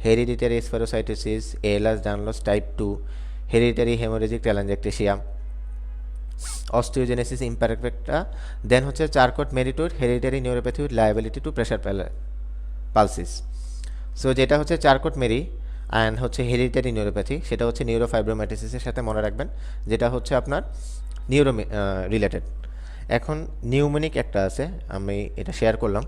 hereditary spherocytosis, Ehlers Danlos type 2, hereditary haemorrhagic telangiectasia, osteogenesis imperfecta, then হচ্ছে Charcot Marie Tooth, hereditary neuropathy with liability to pressure palsies. So যেটা হচ্ছে চারকোট মেরি অ্যান্ড হচ্ছে হেরিডিটারি নিউরোপ্যাথি, সেটা হচ্ছে নিউরোফাইব্রোমাটোসিসের সাথে মনে রাখবেন, যেটা হচ্ছে আপনার নিউরো রিলেটেড। এখন নিউমোনিক একটা আছে, আমি এটা শেয়ার করলাম,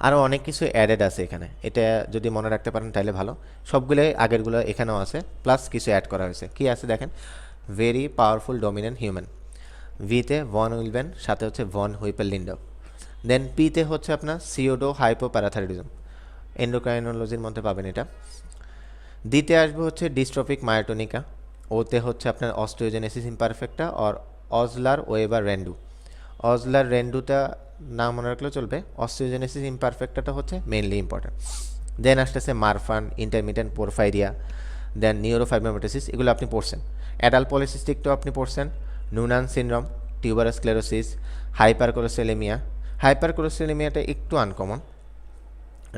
আরও অনেক কিছু অ্যাডেড আছে এখানে, এটা যদি মনে রাখতে পারেন তাহলে ভালো। সবগুলোই আগেরগুলো এখানেও আছে, প্লাস কিছু অ্যাড করা হয়েছে। কি আছে দেখেন, ভেরি পাওয়ারফুল ডমিনেন্ট হিউম্যান, ভিতে ভন উইলবেন, সাথে হচ্ছে ভন হুইপেল লিন্ডো। দেন পিতে হচ্ছে আপনার সিওডো হাইপোপ্যারাথাইরয়েডিজম, এন্ডোক্রাইনোলজির মধ্যে পাবেন এটা। দিতে আসবে হচ্ছে ডিস্ট্রফিক মায়োটোনিকা, ওতে হচ্ছে আপনার অস্টিওজেনেসিস ইমপারফেক্টা আর অজলার ওয়েবার রেন্ডু। অজলার রেন্ডুটা না মনে রাখলেও চলবে, অস্টিওজেনেসিস ইমপারফেক্টাটা হচ্ছে মেইনলি ইম্পর্টেন্ট। দেন আসতেছে Marfan, intermittent porphyria, then neurofibromatosis, এগুলো আপনি পড়ছেন। অ্যাডাল্ট পলিসিস্টিকটাও আপনি পড়ছেন, Noonan syndrome, tuberous sclerosis, hypercholesterolaemia. হাইপারকোলেস্টেলেমিয়াটা একটু আনকমন,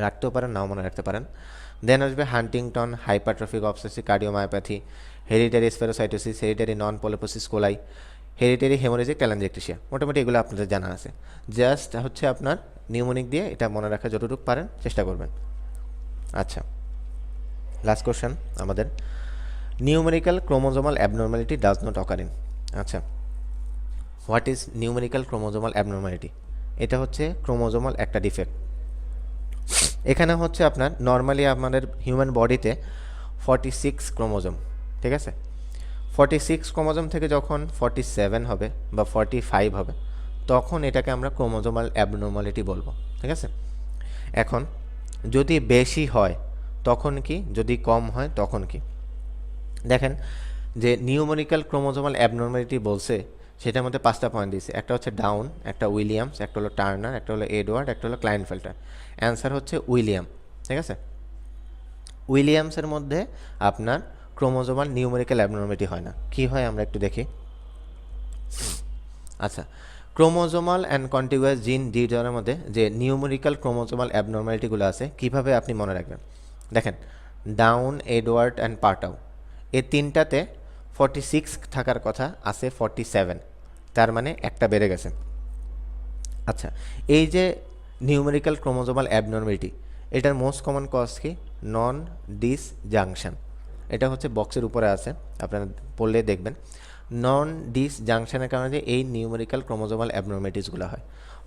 রাখতেও পারেন নাও মনে রাখতে পারেন। দেন আসবে Huntington, hypertrophic obsessive cardiomyopathy, hereditary spherocytosis, hereditary non polyposis coli, hereditary haemorrhagic telangiectasia. মোটামুটি এগুলো আপনাদের জানা আছে, জাস্ট হচ্ছে আপনার নিউমোনিক দিয়ে এটা মনে রাখা যতটুকু পারেন চেষ্টা করবেন। আচ্ছা, লাস্ট কোশ্চেন আমাদের, numerical chromosomal abnormality does not occur in. আচ্ছা, what is numerical chromosomal abnormality? এটা হচ্ছে ক্রোমোজোমাল একটা ডিফেক্ট। এখানে হচ্ছে আপনার নর্মালি আমাদের হিউম্যান বডিতে 46 ক্রোমোজোম, ঠিক আছে। 46 ক্রোমোজোম থেকে যখন 47 হবে বা 45 হবে, তখন এটাকে আমরা ক্রোমোজোমাল অ্যাবনর্মালিটি বলবো, ঠিক আছে। এখন যদি বেশি হয় তখন কি, যদি কম হয় তখন কি? দেখেন যে নিউমেরিক্যাল ক্রোমোজোমাল অ্যাবনর্মালিটি বলছে, সেটার মধ্যে 5টা পয়েন্ট দিয়েছে। একটা হচ্ছে ডাউন, একটা উইলিয়ামস, একটা হলো টার্নার, একটা হলো এডওয়ার্ড, একটা হলো ক্লাইনফেল্টার। অ্যান্সার হচ্ছে উইলিয়াম, ঠিক আছে। উইলিয়ামসের মধ্যে আপনার ক্রোমোজোমাল নিউমেরিক্যাল অ্যাবনর্মালিটি হয় না। কি হয় আমরা একটু দেখি। আচ্ছা, ক্রোমোজোমাল অ্যান্ড কন্টিগুয়াস জিন ডিজঅর্ডারের মধ্যে যে নিউমেরিক্যাল ক্রোমোজোমাল অ্যাবনর্মালিটিগুলো আছে, কিভাবে আপনি মনে রাখবেন? দেখেন, ডাউন, এডওয়ার্ড অ্যান্ড পার্টাও, এই তিনটাতে 46 থাকার কথা, আছে 47, তার মানে একটা বেড়ে গেছে। আচ্ছা, এই যে নিউমেরিক্যাল ক্রোমোজোমাল অ্যাবনর্মালিটি, এটার মোস্ট কমন কজ কি? নন ডিসজাংশন। এটা হচ্ছে বক্সের উপরে আছে, আপনারা পড়লে দেখবেন। নন ডিসজাংশনের কারণে যে এই নিউমেরিক্যাল ক্রোমোজোমাল অ্যাবনর্মালিটিসগুলো হয়।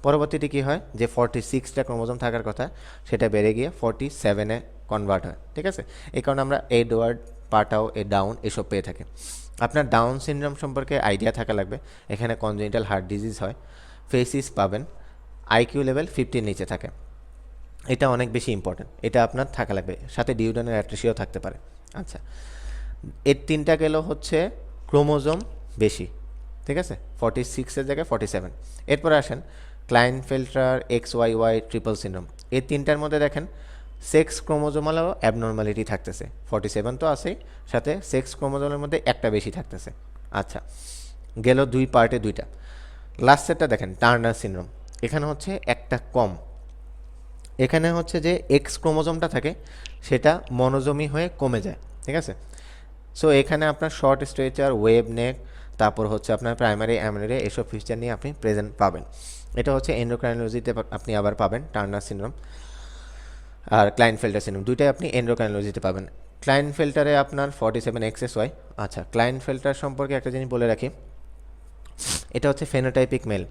পরবর্তীতে কী হয়, যে 46টা ক্রোমোজোম থাকার কথা সেটা বেড়ে গিয়ে 47-এ কনভার্ট হয়, ঠিক আছে। এই কারণে আমরা এডওয়ার্ড, পার্টাও, ডাউন এসব পেয়ে থাকি। আপনার ডাউন সিনড্রোম সম্পর্কে আইডিয়া থাকা লাগবে। এখানে কনজেনিটাল হার্ট ডিজিজ হয়, ফেসিস পাবেন, আইকিউ লেভেল 50 নিচে থাকে, এটা অনেক বেশি ইম্পর্টেন্ট, এটা আপনার থাকা লাগবে। সাথে ডিউডেনের অ্যাট্রেসিয়াও থাকতে পারে। আচ্ছা, এর তিনটা গেল হচ্ছে ক্রোমোজোম বেশি, ঠিক আছে, 46-এর জায়গায় 47। এরপরে আসেন ক্লাইনফেল্টার XYY ট্রিপল সিনড্রোম, এই তিনটার মধ্যে দেখেন সেক্স ক্রোমোজোমালও অ্যাবনর্মালিটি থাকতেছে। 47 তো আছেই, সাথে সেক্স ক্রোমোজোমের মধ্যে একটা বেশি থাকতেছে। আচ্ছা, গেল দুই পার্টে দুইটা। লাস্টেরটা দেখেন টার্নার সিনড্রোম, এখানে হচ্ছে একটা কম। এখানে হচ্ছে যে এক্স ক্রোমোজোমটা থাকে সেটা মনোজমি হয়ে কমে যায়, ঠিক আছে। সো এখানে আপনার শর্ট স্ট্রেচার, ওয়েব নেক, তারপর হচ্ছে আপনার প্রাইমারি অ্যামিনোরে, এসব ফিচার নিয়ে আপনি প্রেজেন্ট পাবেন। এটা হচ্ছে এন্ডোক্রাইনোলজিতে আপনি আবার পাবেন টার্নার সিনড্রোম। আর ক্লায়েন্টফেল্টার সিন্ড্রোম দুইটাই আপনি এন্ডোক্রাইনোলজিতে পাবেন। ক্লায়েন্টফেল্টারে আপনার 47XSY। আচ্ছা, ক্লায়েন্টফেল্টার সম্পর্কে একটা জিনিস বলে রাখি, এটা হচ্ছে ফেনোটাইপিক মেল।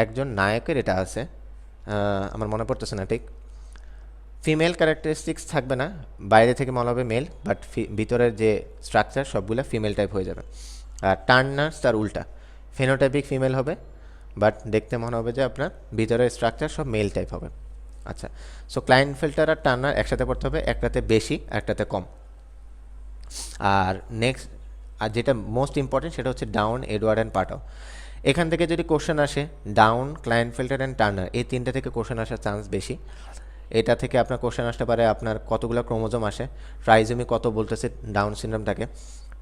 একজন নায়কের এটা আছে, আমার মনে পড়তেছে না ঠিক। ফিমেল ক্যারেক্টারিস্টিক্স থাকবে না, বাইরে থেকে মনে হবে মেল, বাট ভিতরের যে স্ট্রাকচার সবগুলো ফিমেল টাইপ হয়ে যাবে। আর টার্নার্স তার উল্টা, ফেনোটাইপিক ফিমেল হবে, বাট দেখতে মনে হবে যে আপনার ভিতরের স্ট্রাকচার সব মেল টাইপ হবে। আচ্ছা, সো ক্লায়েন্টফেল্টার আর টার্নার একসাথে পড়তে হবে, একটাতে বেশি একটাতে কম। আর নেক্সট, আর যেটা মোস্ট ইম্পর্টেন্ট সেটা হচ্ছে ডাউন, এডওয়ার্ড অ্যান্ড পাটাও। এখান থেকে যদি কোশ্চেন আসে, ডাউন, ক্লায়েন্টফেল্টার অ্যান্ড টার্নার এই তিনটা থেকে কোশ্চেন আসার চান্স বেশি। এটা থেকে আপনার কোশ্চেন আসতে পারে আপনার কতগুলো ক্রোমোজোম আসে, ট্রাইজোমি কত বলতেছে ডাউন সিনড্রোমটাকে,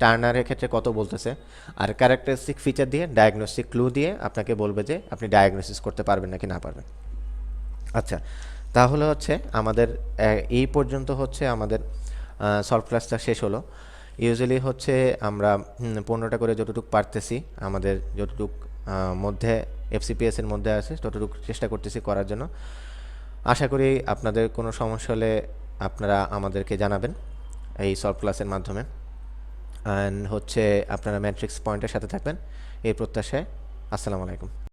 টার্নারের ক্ষেত্রে কত বলতেছে, আর ক্যারেক্টারিস্টিক ফিচার দিয়ে ডায়াগনস্টিক ক্লু দিয়ে আপনাকে বলবে যে আপনি ডায়াগনোসিস করতে পারবেন নাকি না পারবেন। আচ্ছা, তাহলে হচ্ছে আমাদের এই পর্যন্ত হচ্ছে আমাদের সলভ ক্লাসটা শেষ হলো। ইউজুয়ালি হচ্ছে আমরা 15টা করে যতটুকু পারতেছি, আমাদের যতটুক মধ্যে এফসিপিএসের মধ্যে আছে ততটুকু চেষ্টা করতেছি করার জন্য। আশা করি আপনাদের কোনো সমস্যা হলে আপনারা আমাদেরকে জানাবেন এই সলভ ক্লাসের মাধ্যমে। অ্যান্ড হচ্ছে আপনারা ম্যাট্রিক্স পয়েন্টের সাথে থাকবেন এই প্রত্যাশায়। আসসালামু আলাইকুম।